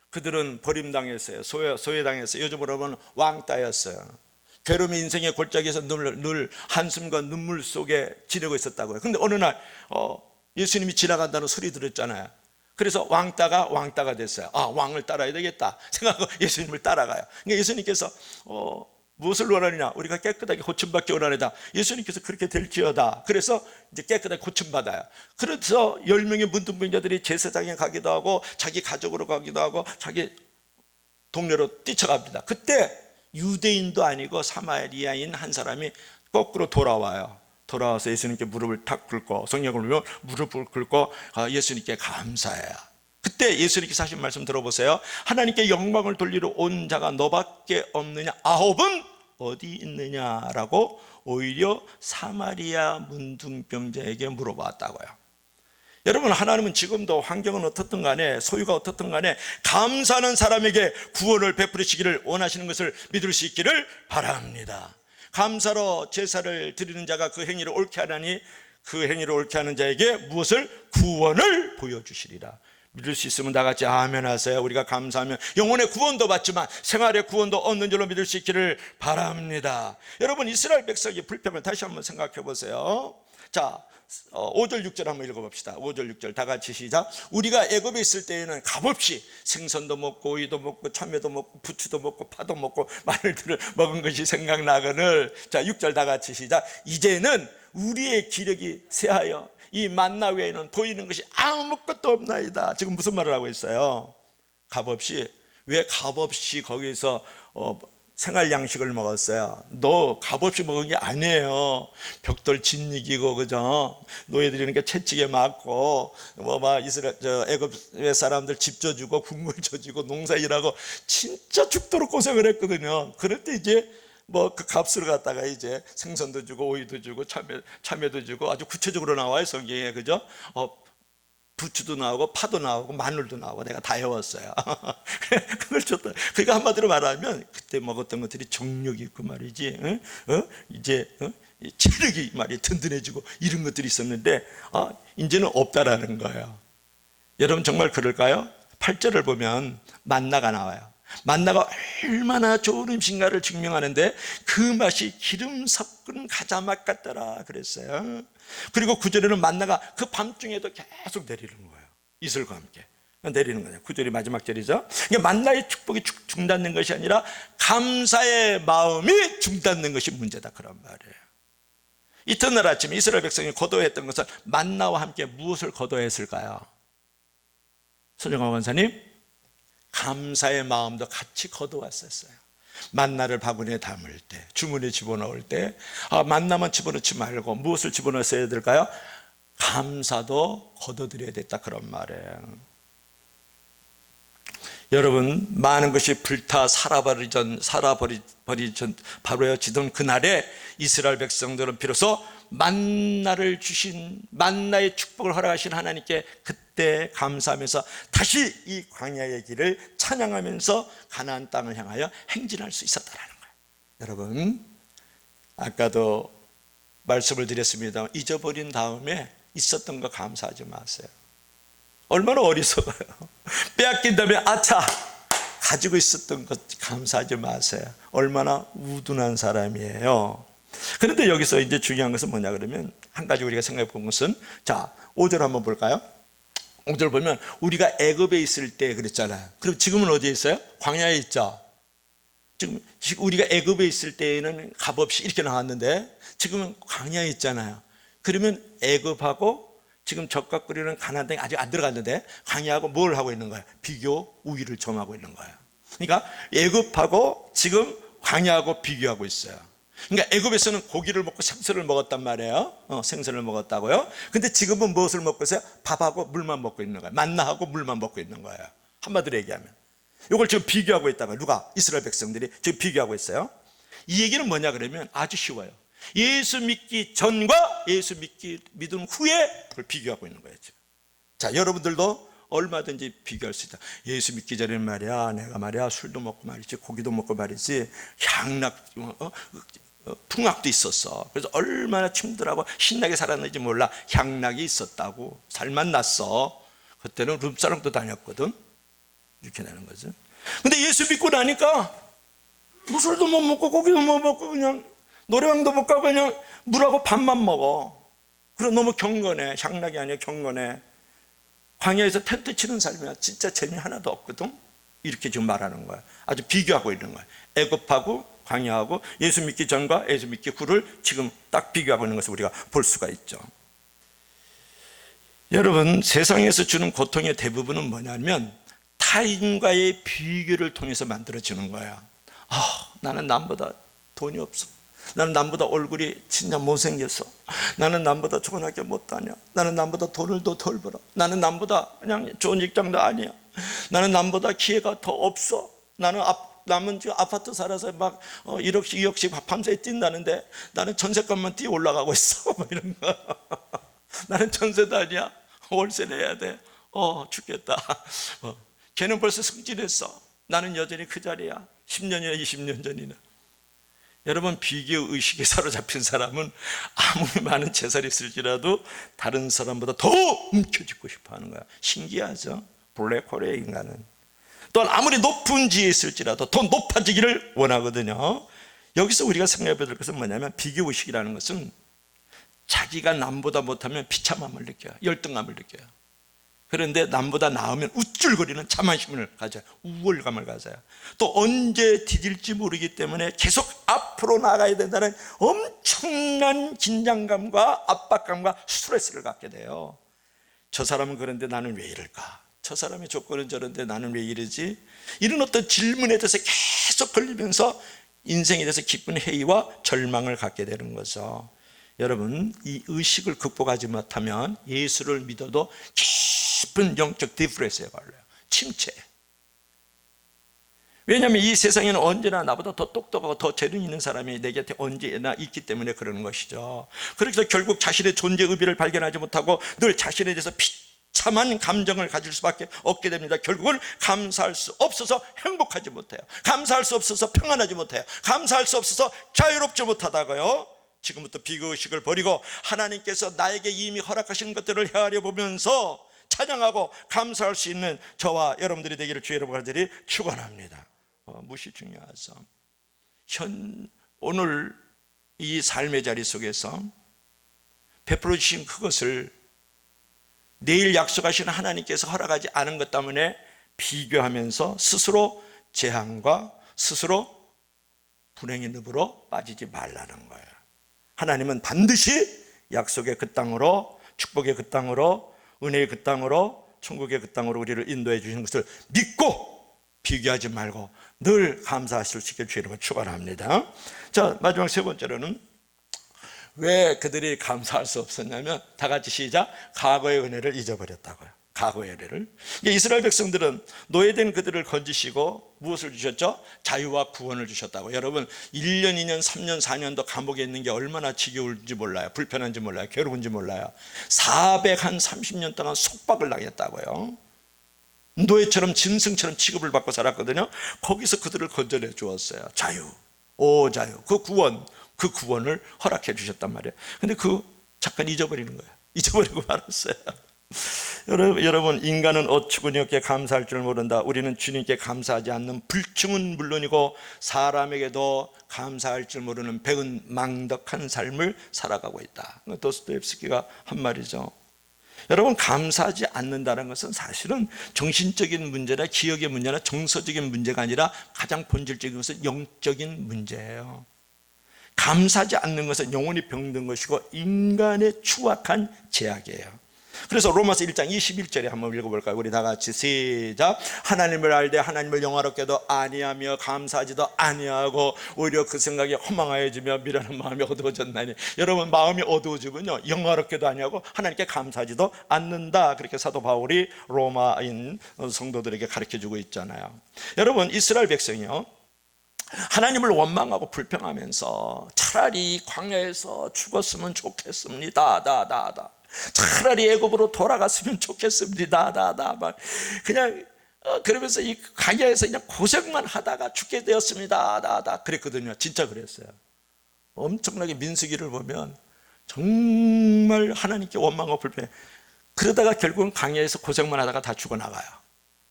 그들은 버림당했어요. 소외당했어요. 요즘으로 보면 왕따였어요. 괴로움이 인생의 골짜기에서 늘 한숨과 눈물 속에 지내고 있었다고요. 그런데 어느 날 예수님이 지나간다는 소리 들었잖아요. 그래서 왕따가 됐어요. 아, 왕을 따라야 되겠다 생각하고 예수님을 따라가요. 그러니까 예수님께서 무엇을 원하느냐? 우리가 깨끗하게 고침받기 원하느냐? 예수님께서 그렇게 될지어다. 그래서 이제 깨끗하게 고침받아요. 그래서 10명의 문둥병자들이 제사장에 가기도 하고 자기 가족으로 가기도 하고 자기 동네로 뛰쳐갑니다. 그때 유대인도 아니고 사마리아인 한 사람이 거꾸로 돌아와요. 돌아와서 예수님께 무릎을 탁 꿇고 성령을 울며 무릎을 꿇고 예수님께 감사해요. 그때 예수님께서 하신 말씀 들어보세요. 하나님께 영광을 돌리러 온 자가 너밖에 없느냐, 아홉은 어디 있느냐라고 오히려 사마리아 문둥병자에게 물어봤다고요. 여러분, 하나님은 지금도 환경은 어떻든 간에, 소유가 어떻든 간에 감사하는 사람에게 구원을 베풀으시기를 원하시는 것을 믿을 수 있기를 바랍니다. 감사로 제사를 드리는 자가 그 행위를 옳게 하나니 그 행위를 옳게 하는 자에게 무엇을? 구원을 보여주시리라. 믿을 수 있으면 다 같이 아멘 하세요. 우리가 감사하면 영혼의 구원도 받지만 생활의 구원도 얻는 줄로 믿을 수 있기를 바랍니다. 여러분, 이스라엘 백성의 불평을 다시 한번 생각해 보세요. 자, 5절 6절 한번 읽어봅시다. 5절 6절 다 같이 시작. 우리가 애굽에 있을 때에는 값없이 생선도 먹고 오이도 먹고 참외도 먹고 부추도 먹고 파도 먹고 마늘들을 먹은 것이 생각나거늘. 자, 6절 다 같이 시작. 이제는 우리의 기력이 쇠하여 이 만나 외에는 보이는 것이 아무것도 없나이다. 지금 무슨 말을 하고 있어요? 값없이. 왜 값없이 거기서 생활 양식을 먹었어요? 너 값없이 먹은 게 아니에요. 벽돌 짓이기고, 그죠? 노예들이 이렇게 채찍에 맞고, 애굽 사람들 집 져주고, 국물 져주고, 농사 일하고, 진짜 죽도록 고생을 했거든요. 그럴 때 이제 그 값을 갖다가 이제 생선도 주고, 오이도 주고, 참외도 주고, 아주 구체적으로 나와요, 성경에, 그죠? 부추도 나오고 파도 나오고 마늘도 나오고 내가 다 외웠어요. 그걸 줬다. 그러니까 한마디로 말하면 그때 먹었던 것들이 정력이 있고 말이지, 이제 체력이 말이 든든해지고 이런 것들이 있었는데 이제는 없다라는 거예요. 여러분, 정말 그럴까요? 8절을 보면 만나가 나와요. 만나가 얼마나 좋은 음식인가를 증명하는데 그 맛이 기름 섞은 가자맛 같더라 그랬어요. 그리고 9절에는 만나가 그 밤중에도 계속 내리는 거예요. 이슬과 함께 내리는 거예요. 9절이 마지막 절이죠. 그러니까 만나의 축복이 중단된 것이 아니라 감사의 마음이 중단된 것이 문제다, 그런 말이에요. 이튿날 아침에 이스라엘 백성이 거두었던 것은 만나와 함께 무엇을 거두었을까요? 손정환 원사님, 감사의 마음도 같이 거두었었어요. 만나를 바구니에 담을 때, 주머니에 집어넣을 때 만나만 집어넣지 말고 무엇을 집어넣어야 될까요? 감사도 거둬들여야 됐다, 그런 말이에요. 여러분, 많은 것이 불타 살아버리던 그날에 이스라엘 백성들은 비로소 만나를 주신, 만나의 축복을 허락하신 하나님께 그때 감사하면서 다시 이 광야의 길을 찬양하면서 가나안 땅을 향하여 행진할 수 있었다라는 거예요. 여러분, 아까도 말씀을 드렸습니다. 잊어버린 다음에 있었던 거 감사하지 마세요. 얼마나 어리석어요. 빼앗긴 다음에 아차, 가지고 있었던 것 감사하지 마세요. 얼마나 우둔한 사람이에요. 그런데 여기서 이제 중요한 것은 뭐냐 그러면, 한 가지 우리가 생각해 본 것은, 자, 5절 한번 볼까요? 5절 보면 우리가 애굽에 있을 때 그랬잖아요. 그럼 지금은 어디에 있어요? 광야에 있죠. 지금 우리가 애굽에 있을 때에는 값없이 이렇게 나왔는데 지금은 광야에 있잖아요. 그러면 애굽하고 지금 젓가 끓이는 가나안 땅이 아직 안 들어갔는데 광야하고 뭘 하고 있는 거예요? 비교 우위를 점하고 있는 거예요. 그러니까 애굽하고 지금 광야하고 비교하고 있어요. 그러니까 애굽에서는 고기를 먹고 생선을 먹었단 말이에요. 생선을 먹었다고요. 근데 지금은 무엇을 먹고 있어요? 밥하고 물만 먹고 있는 거예요. 만나하고 물만 먹고 있는 거예요. 한마디로 얘기하면 이걸 지금 비교하고 있다고요. 누가? 이스라엘 백성들이 지금 비교하고 있어요. 이 얘기는 뭐냐 그러면 아주 쉬워요. 예수 믿기 전과 예수 믿은 후에 그걸 비교하고 있는 거예요. 지금. 자, 여러분들도 얼마든지 비교할 수 있다. 예수 믿기 전에는 말이야, 내가 말이야 술도 먹고 말이지, 고기도 먹고 말이지, 향락 풍악도 있었어. 그래서 얼마나 친구들하고 신나게 살았는지 몰라. 향락이 있었다고. 살만 났어. 그때는 룸사롱도 다녔거든. 이렇게 되는 거죠. 근데 예수 믿고 나니까 술도 못 먹고 고기도 못 먹고 그냥 노래방도 못 가고 그냥 물하고 밥만 먹어. 그럼 너무 경건해. 향락이 아니야, 경건해. 광야에서 텐트 치는 삶이야. 진짜 재미 하나도 없거든. 이렇게 지금 말하는 거야. 아주 비교하고 있는 거야. 애굽하고 광야하고 예수 믿기 전과 예수 믿기 후를 지금 딱 비교하고 있는 것을 우리가 볼 수가 있죠. 여러분, 세상에서 주는 고통의 대부분은 뭐냐면 타인과의 비교를 통해서 만들어지는 거야. 나는 남보다 돈이 없어. 나는 남보다 얼굴이 진짜 못생겼어. 나는 남보다 좋은 학교 못 다녀. 나는 남보다 돈을 더 덜 벌어. 나는 남보다 그냥 좋은 직장도 아니야. 나는 남보다 기회가 더 없어. 남은 지금 아파트 살아서 막 1억씩 2억씩 밤새 뛴다는데 나는 전세값만 뛰어 올라가고 있어. 뭐 이런 거. 나는 전세도 아니야. 월세 내야 돼. 죽겠다. 걔는 벌써 승진했어. 나는 여전히 그 자리야. 10년이나 20년 전이나. 여러분, 비교 의식에 사로잡힌 사람은 아무리 많은 재산이 있을지라도 다른 사람보다 더 움켜쥐고 싶어 하는 거야. 신기하죠? 블랙홀의 인간은. 또 아무리 높은 지에 있을지라도 더 높아지기를 원하거든요. 여기서 우리가 생각해 볼 것은 뭐냐면, 비교 의식이라는 것은 자기가 남보다 못하면 비참함을 느껴요. 열등감을 느껴요. 그런데 남보다 나으면 우쭐거리는 자만심을 가져요. 우월감을 가져요. 또 언제 뒤질지 모르기 때문에 계속 앞으로 나가야 된다는 엄청난 긴장감과 압박감과 스트레스를 갖게 돼요. 저 사람은 그런데 나는 왜 이럴까? 저 사람의 조건은 저런데 나는 왜 이러지? 이런 어떤 질문에 대해서 계속 걸리면서 인생에 대해서 깊은 회의와 절망을 갖게 되는 거죠. 여러분, 이 의식을 극복하지 못하면 예수를 믿어도 깊은 영적 디프레스에 걸려요. 침체. 왜냐하면 이 세상에는 언제나 나보다 더 똑똑하고 더 재능 있는 사람이 내 곁에 언제나 있기 때문에 그러는 것이죠. 그래서 결국 자신의 존재 의미를 발견하지 못하고 늘 자신에 대해서 비참한 감정을 가질 수밖에 없게 됩니다. 결국은 감사할 수 없어서 행복하지 못해요. 감사할 수 없어서 평안하지 못해요. 감사할 수 없어서 자유롭지 못하다고요. 지금부터 비교의식을 버리고 하나님께서 나에게 이미 허락하신 것들을 헤아려 보면서 찬양하고 감사할 수 있는 저와 여러분들이 되기를 주의 이름으로 간절히 축원합니다. 무엇이 중요하죠? 오늘 이 삶의 자리 속에서 베풀어 주신 그것을 내일 약속하신 하나님께서 허락하지 않은 것 때문에 비교하면서 스스로 재앙과 스스로 불행의 늪으로 빠지지 말라는 거예요. 하나님은 반드시 약속의 그 땅으로, 축복의 그 땅으로, 은혜의 그 땅으로, 천국의 그 땅으로 우리를 인도해 주시는 것을 믿고 비교하지 말고 늘 감사하실 수 있게 주의 이름으로 축원합니다. 자, 마지막 세 번째로는 왜 그들이 감사할 수 없었냐면, 다 같이 시작. 과거의 은혜를 잊어버렸다고요. 과거의 은혜를. 이스라엘 백성들은 노예된 그들을 건지시고 무엇을 주셨죠? 자유와 구원을 주셨다고. 여러분, 1년, 2년, 3년, 4년도 감옥에 있는 게 얼마나 지겨울지 몰라요. 불편한지 몰라요. 괴로운지 몰라요. 430년 동안 속박을 당했다고요. 노예처럼 짐승처럼 취급을 받고 살았거든요. 거기서 그들을 건져내 주었어요. 자유, 자유, 그 구원을 허락해 주셨단 말이에요. 근데 잠깐 잊어버리는 거예요. 잊어버리고 말았어요. 여러분, 인간은 어처구니 없게 감사할 줄 모른다. 우리는 주님께 감사하지 않는 불충은 물론이고 사람에게도 감사할 줄 모르는 배은망덕한 삶을 살아가고 있다. 도스토옙스키가 한 말이죠. 여러분, 감사하지 않는다는 것은 사실은 정신적인 문제나 기억의 문제나 정서적인 문제가 아니라 가장 본질적인 것은 영적인 문제예요. 감사하지 않는 것은 영혼이 병든 것이고 인간의 추악한 죄악이에요. 그래서 로마서 1장 21절에 한번 읽어볼까요? 우리 다 같이 시작. 하나님을 알되 하나님을 영화롭게도 아니하며 감사하지도 아니하고 오히려 그 생각이 허망하여지며 미련한 마음이 어두워졌나니. 여러분, 마음이 어두워지면요, 영화롭게도 아니하고 하나님께 감사하지도 않는다. 그렇게 사도 바울이 로마인 성도들에게 가르쳐주고 있잖아요. 여러분, 이스라엘 백성이요, 하나님을 원망하고 불평하면서 차라리 광야에서 죽었으면 좋겠습니다. 차라리 애굽으로 돌아갔으면 좋겠습니다. 그냥 그러면서 이 광야에서 그냥 고생만 하다가 죽게 되었습니다. 그랬거든요. 진짜 그랬어요. 엄청나게 민수기를 보면 정말 하나님께 원망하고 불평해. 그러다가 결국은 광야에서 고생만 하다가 다 죽어나가요.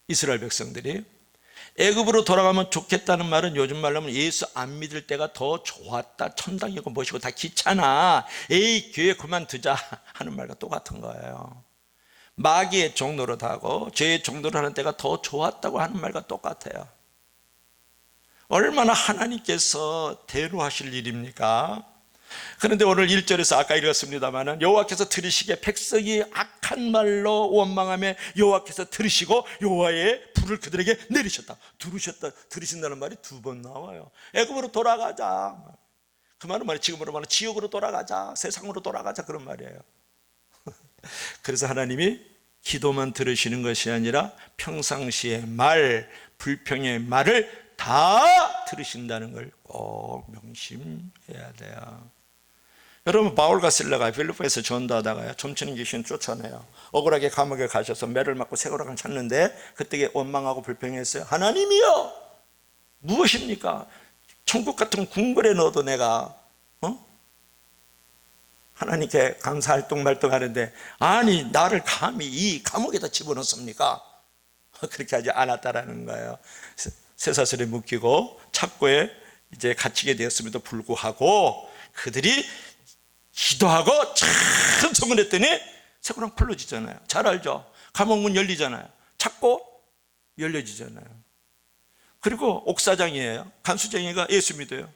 이스라엘 백성들이. 애굽으로 돌아가면 좋겠다는 말은 요즘 말로 하면 예수 안 믿을 때가 더 좋았다. 천당이고 뭐시고 다 귀찮아. 에이, 교회 그만두자 하는 말과 똑같은 거예요. 마귀의 종노릇하고 죄의 종노릇 하는 때가 더 좋았다고 하는 말과 똑같아요. 얼마나 하나님께서 대로하실 일입니까? 그런데 오늘 1절에서 아까 읽었습니다마는 여호와께서 들으시기에 백성이 악한 말로 원망하며 여호와께서 들으시고 여호와의 불을 그들에게 내리셨다. 들으신다는 말이 2번 나와요. 애굽으로 돌아가자. 그 말은 뭐냐? 지금으로 말하면 지옥으로 돌아가자, 세상으로 돌아가자, 그런 말이에요. 그래서 하나님이 기도만 들으시는 것이 아니라 평상시의 말, 불평의 말을 다 들으신다는 걸 꼭 명심해야 돼요. 여러분, 바울과 실라가 빌립보에서 전도하다가요, 점치는 귀신 쫓아내요. 억울하게 감옥에 가셔서 매를 맞고 새거락을 찾는데 그때 원망하고 불평했어요. 하나님이여, 무엇입니까? 천국 같은 궁궐에 넣어도 내가 하나님께 감사활동 말동하는데, 아니 나를 감히 이 감옥에다 집어넣습니까? 그렇게 하지 않았다라는 거예요. 쇠사슬에 묶이고 착고에 이제 갇히게 되었음에도 불구하고 그들이 기도하고 참 소문했더니 새고랑 풀러지잖아요. 잘 알죠? 감옥 문 열리잖아요. 찾고 열려지잖아요. 그리고 옥사장이에요. 간수쟁이가 예수 믿어요.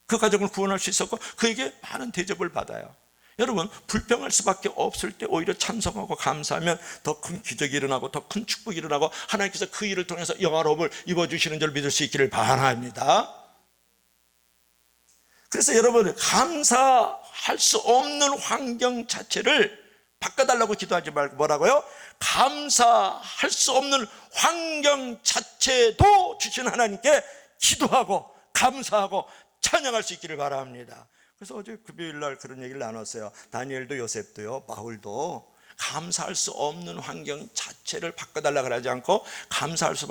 그 가정을 구원할 수 있었고 그에게 많은 대접을 받아요. 여러분, 불평할 수밖에 없을 때 오히려 찬송하고 감사하면 더 큰 기적이 일어나고 더 큰 축복이 일어나고 하나님께서 그 일을 통해서 영화로움을 입어주시는 줄 믿을 수 있기를 바랍니다. 그래서 여러분, 감사할 수 없는 환경 자체를 바꿔달라고 기도하지 말고 뭐라고요? 감사할 수 없는 환경 자체도 주신 하나님께 기도하고 감사하고 찬양할 수 있기를 바랍니다. 그래서 어제 금요일 날 그런 얘기를 나눴어요. 다니엘도 요셉도요, 바울도 감사할 수 없는 환경 자체를 바꿔달라고 하지 않고 감사할 수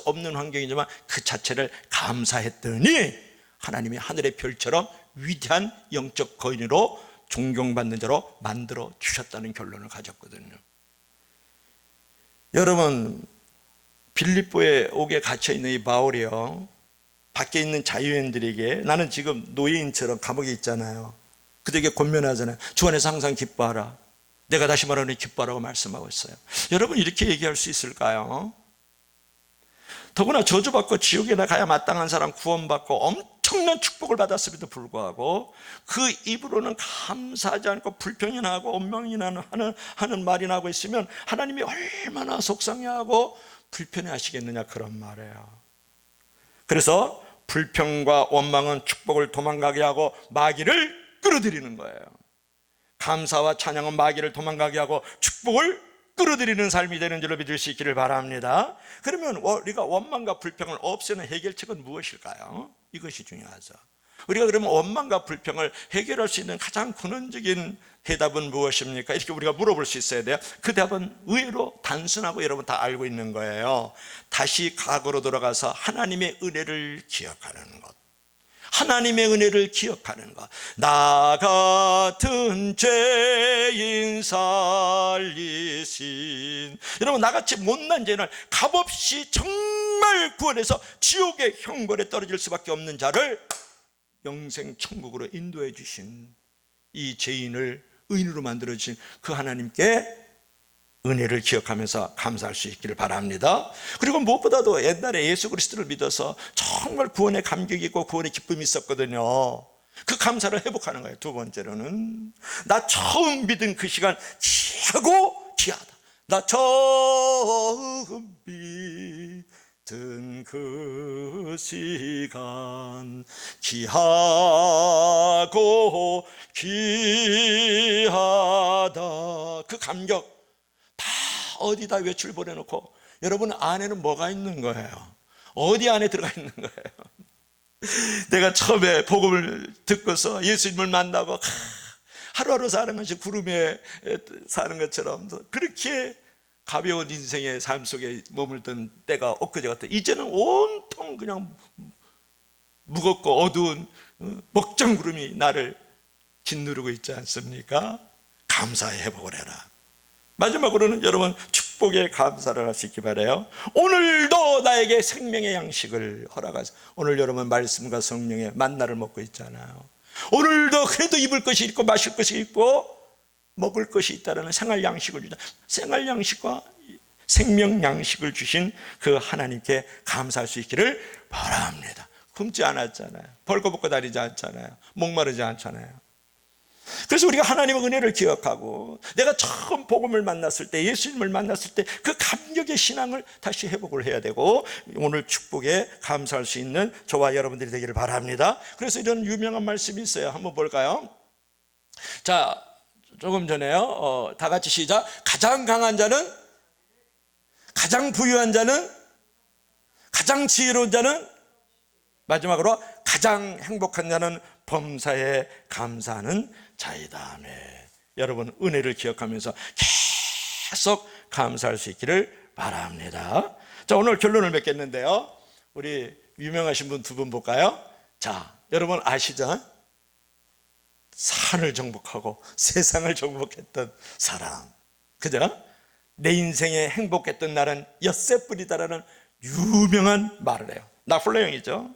없는 환경이지만 그 자체를 감사했더니 하나님이 하늘의 별처럼 위대한 영적 거인으로 존경받는 자로 만들어 주셨다는 결론을 가졌거든요. 여러분, 빌립보에 옥에 갇혀있는 이 바울이요, 밖에 있는 자유인들에게, 나는 지금 노예인처럼 감옥에 있잖아요, 그들에게 권면하잖아요. 주 안에서 항상 기뻐하라, 내가 다시 말하는 기뻐하라고 말씀하고 있어요. 여러분, 이렇게 얘기할 수 있을까요? 더구나 저주받고 지옥에 가야 마땅한 사람 구원받고 엄청난 축복을 받았음에도 불구하고 그 입으로는 감사하지 않고 불평이나 하고 원망이나 하는 말이나 하고 있으면 하나님이 얼마나 속상해하고 불편해하시겠느냐, 그런 말이에요. 그래서 불평과 원망은 축복을 도망가게 하고 마귀를 끌어들이는 거예요. 감사와 찬양은 마귀를 도망가게 하고 축복을 끌어들이는 삶이 되는 줄로 믿을 수 있기를 바랍니다. 그러면 우리가 원망과 불평을 없애는 해결책은 무엇일까요? 이것이 중요하죠. 우리가 그러면 원망과 불평을 해결할 수 있는 가장 근원적인 해답은 무엇입니까? 이렇게 우리가 물어볼 수 있어야 돼요. 그 답은 의외로 단순하고 여러분 다 알고 있는 거예요. 다시 과거로 돌아가서 하나님의 은혜를 기억하는 것. 하나님의 은혜를 기억하는 것. 나 같은 죄인 살리신, 여러분, 나같이 못난 죄인을 값없이 정말 구원해서 지옥의 형벌에 떨어질 수밖에 없는 자를 영생 천국으로 인도해 주신 이 죄인을 의인으로 만들어 주신 그 하나님께 은혜를 기억하면서 감사할 수 있기를 바랍니다. 그리고 무엇보다도 옛날에 예수 그리스도를 믿어서 정말 구원의 감격이 있고 구원의 기쁨이 있었거든요. 그 감사를 회복하는 거예요. 두 번째로는 나 처음 믿은 그 시간 귀하고 귀하다. 나 처음 믿은 그 시간 귀하고 귀하다. 그 감격 어디다 외출 보내놓고, 여러분 안에는 뭐가 있는 거예요? 어디 안에 들어가 있는 거예요? 내가 처음에 복음을 듣고서 예수님을 만나고 하루하루 사는 것이 구름에 사는 것처럼 그렇게 가벼운 인생의 삶 속에 머물던 때가 엊그제 같아. 이제는 온통 그냥 무겁고 어두운 먹장구름이 나를 짓누르고 있지 않습니까? 감사의 회복을 해라. 마지막으로는 여러분 축복에 감사를 할 수 있기 바라요. 오늘도 나에게 생명의 양식을 허락하소서. 오늘 여러분 말씀과 성령의 만나를 먹고 있잖아요. 오늘도 그래도 입을 것이 있고 마실 것이 있고 먹을 것이 있다는 생활 양식을 주자. 생활 양식과 생명 양식을 주신 그 하나님께 감사할 수 있기를 바랍니다. 굶지 않았잖아요. 벌거벗고 다니지 않잖아요. 목마르지 않잖아요. 그래서 우리가 하나님의 은혜를 기억하고 내가 처음 복음을 만났을 때, 예수님을 만났을 때 그 감격의 신앙을 다시 회복을 해야 되고, 오늘 축복에 감사할 수 있는 저와 여러분들이 되기를 바랍니다. 그래서 이런 유명한 말씀이 있어요. 한번 볼까요? 자, 조금 전에요, 다 같이 시작. 가장 강한 자는, 가장 부유한 자는, 가장 지혜로운 자는, 마지막으로 가장 행복한 자는 범사에 감사하는 자이다. 네. 여러분, 은혜를 기억하면서 계속 감사할 수 있기를 바랍니다. 자, 오늘 결론을 맺겠는데요, 우리 유명하신 분 두 분 볼까요? 자, 여러분 아시죠? 산을 정복하고 세상을 정복했던 사람, 그죠? 내 인생에 행복했던 날은 엿새뿐이다라는 유명한 말을 해요. 나폴레옹이죠.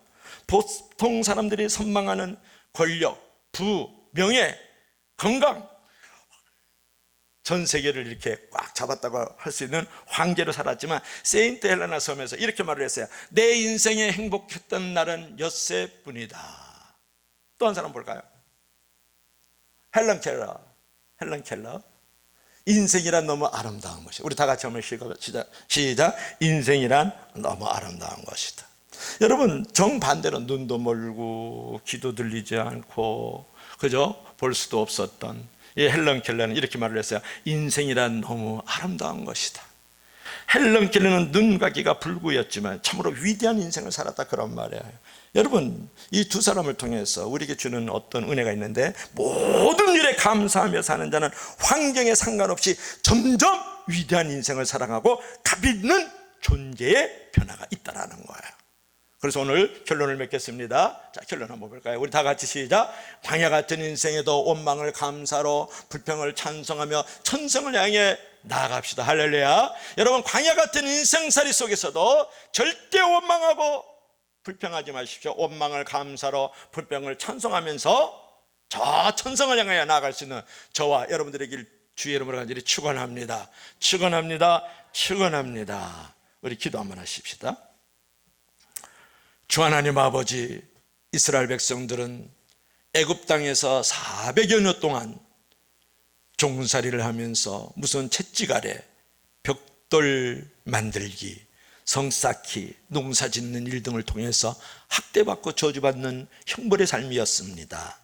보통 사람들이 선망하는 권력, 부, 명예, 건강, 전 세계를 이렇게 꽉 잡았다고 할 수 있는 황제로 살았지만, 세인트 헬레나 섬에서 이렇게 말을 했어요. 내 인생에 행복했던 날은 엿새뿐이다. 또 한 사람 볼까요? 헬런 켈러. 인생이란 너무 아름다운 것이다. 우리 다 같이 한번 시작. 인생이란 너무 아름다운 것이다. 여러분, 정반대로 눈도 멀고 귀도 들리지 않고, 그죠? 볼 수도 없었던 이 헬런 켈러는 이렇게 말을 했어요. 인생이란 너무 아름다운 것이다. 헬런 켈러는 눈과 귀가 불구였지만 참으로 위대한 인생을 살았다, 그런 말이에요. 여러분, 이 두 사람을 통해서 우리에게 주는 어떤 은혜가 있는데, 모든 일에 감사하며 사는 자는 환경에 상관없이 점점 위대한 인생을 살아가고 값 있는 존재의 변화가 있다라는 거예요. 그래서 오늘 결론을 맺겠습니다. 자, 결론 한번 볼까요? 우리 다 같이 시작. 광야 같은 인생에도 원망을 감사로, 불평을 찬송하며 천성을 향해 나아갑시다. 할렐루야. 여러분, 광야 같은 인생살이 속에서도 절대 원망하고 불평하지 마십시오. 원망을 감사로, 불평을 찬송하면서 저 천성을 향해 나아갈 수 있는 저와 여러분들에게 주의 이름으로 간절히 축원합니다. 축원합니다. 우리 기도 한번 하십시다. 주 하나님 아버지, 이스라엘 백성들은 애굽 땅에서 400여 년 동안 종살이를 하면서 무슨 채찍 아래 벽돌 만들기, 성 쌓기, 농사 짓는 일 등을 통해서 학대받고 저주받는 형벌의 삶이었습니다.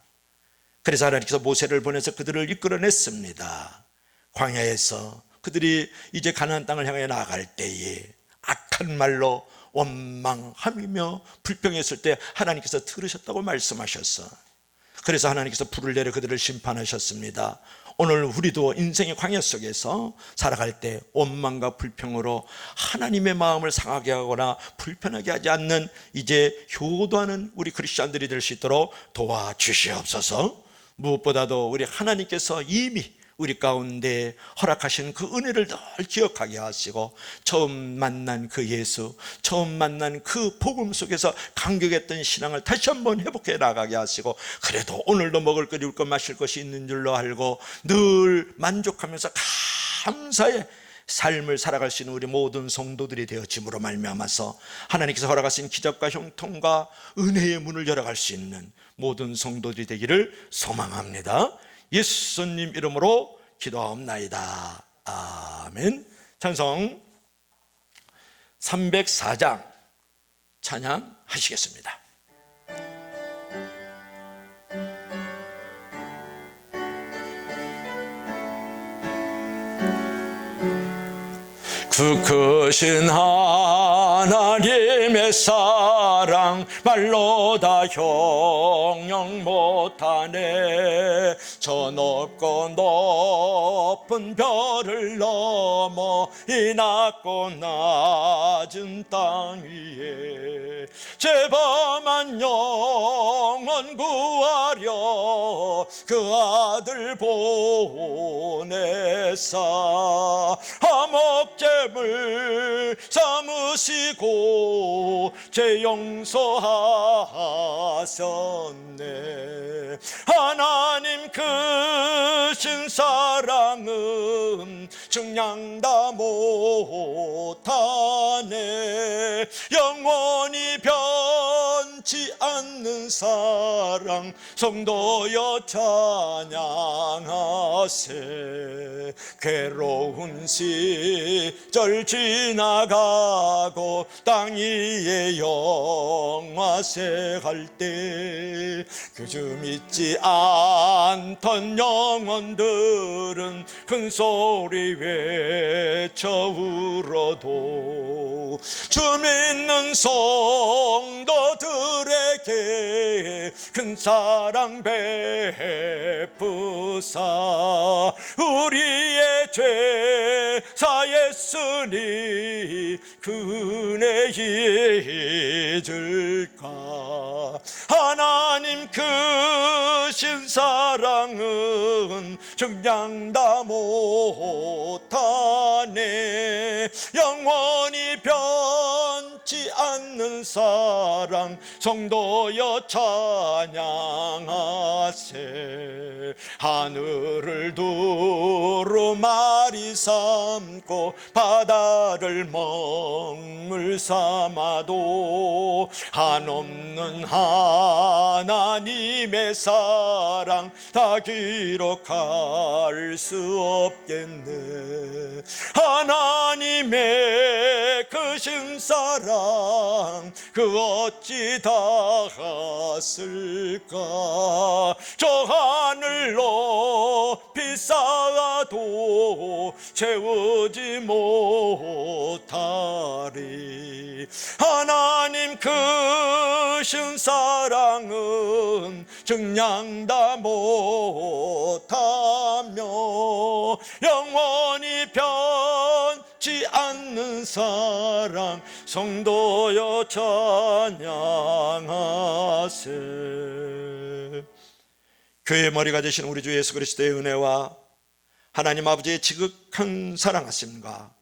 그래서 하나님께서 모세를 보내서 그들을 이끌어냈습니다. 광야에서 그들이 이제 가나안 땅을 향해 나아갈 때에 악한 말로 원망하며 불평했을 때 하나님께서 들으셨다고 말씀하셨어. 그래서 하나님께서 불을 내려 그들을 심판하셨습니다. 오늘 우리도 인생의 광야 속에서 살아갈 때 원망과 불평으로 하나님의 마음을 상하게 하거나 불편하게 하지 않는 이제 효도하는 우리 크리스찬들이 될 수 있도록 도와주시옵소서. 무엇보다도 우리 하나님께서 이미 우리 가운데 허락하신 그 은혜를 늘 기억하게 하시고, 처음 만난 그 예수, 처음 만난 그 복음 속에서 감격했던 신앙을 다시 한번 회복해 나가게 하시고, 그래도 오늘도 먹을 것, 입을 것, 마실 것이 있는 줄로 알고 늘 만족하면서 감사의 삶을 살아갈 수 있는 우리 모든 성도들이 되어짐으로 말미암아서 하나님께서 허락하신 기적과 형통과 은혜의 문을 열어갈 수 있는 모든 성도들이 되기를 소망합니다. 예수님 이름으로 기도하옵나이다. 아멘. 찬송 304장 찬양하시겠습니다. 그 크신 하나님의 사랑 말로 다 형용 못하네. 저 높고 높은 별을 넘어 이 낮고 낮은 땅 위에 죄범한 영혼 구하려 그 아들 보내사 화목제물 삼으시고 죄 용서하셨네. 하나님 크신 사랑은 증량 다 못하네. 영원히 변치 변치 않는 사랑 성도여 찬양하세. 괴로운 시절 지나가고 땅 위에 영화세 할 때 그저 믿지 않던 영혼들은 큰 소리 외쳐 울어도 주 믿는 성도들에게 큰 사랑 베푸사 우리의 죄 사했으니 그 은혜 잊을까. 하나님 크신 사랑은 정량 못하네. 영원히 변치 않는 사랑 성도여 찬양하세. 하늘을 두루마리 삼고 바다를 먹물 삼아도 한없는 하나님의 사랑 다 기록할 수 없겠네. 하나님의 크신 사랑 그 어찌 다했을까. 저 하늘 높이 쌓아도 채우지 못하리. 하나님 크신 사랑은 정량 다 못하며 영원히 변치 않는 사랑 성도여 찬양하세. 교회의 머리가 되신 우리 주 예수 그리스도의 은혜와 하나님 아버지의 지극한 사랑하심과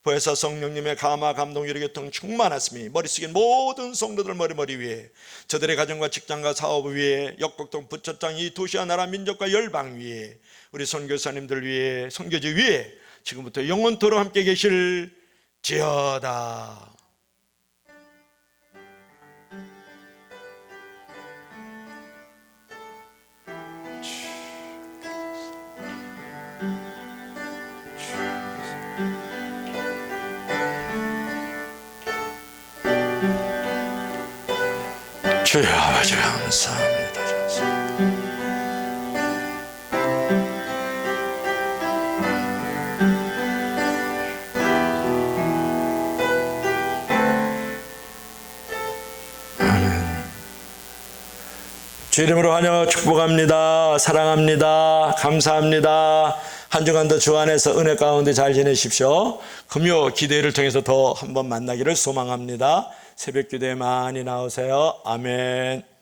부에서 성령님의 감화 감동 여러 교통 충만하심이 머릿속에 모든 성도들 머리 위에 저들의 가정과 직장과 사업 위에 역곡동 부처장 이 도시와 나라 민족과 열방 위에 우리 선교사님들 위에 선교지 위에 지금부터 영원토록 함께 계실지어다. 주여 아버지 감사합니다. 주 이름으로 환영하고 축복합니다. 사랑합니다. 감사합니다. 한 주간도 주 안에서 은혜 가운데 잘 지내십시오. 금요 기도회를 통해서 더 한번 만나기를 소망합니다. 새벽 기도에 많이 나오세요. 아멘.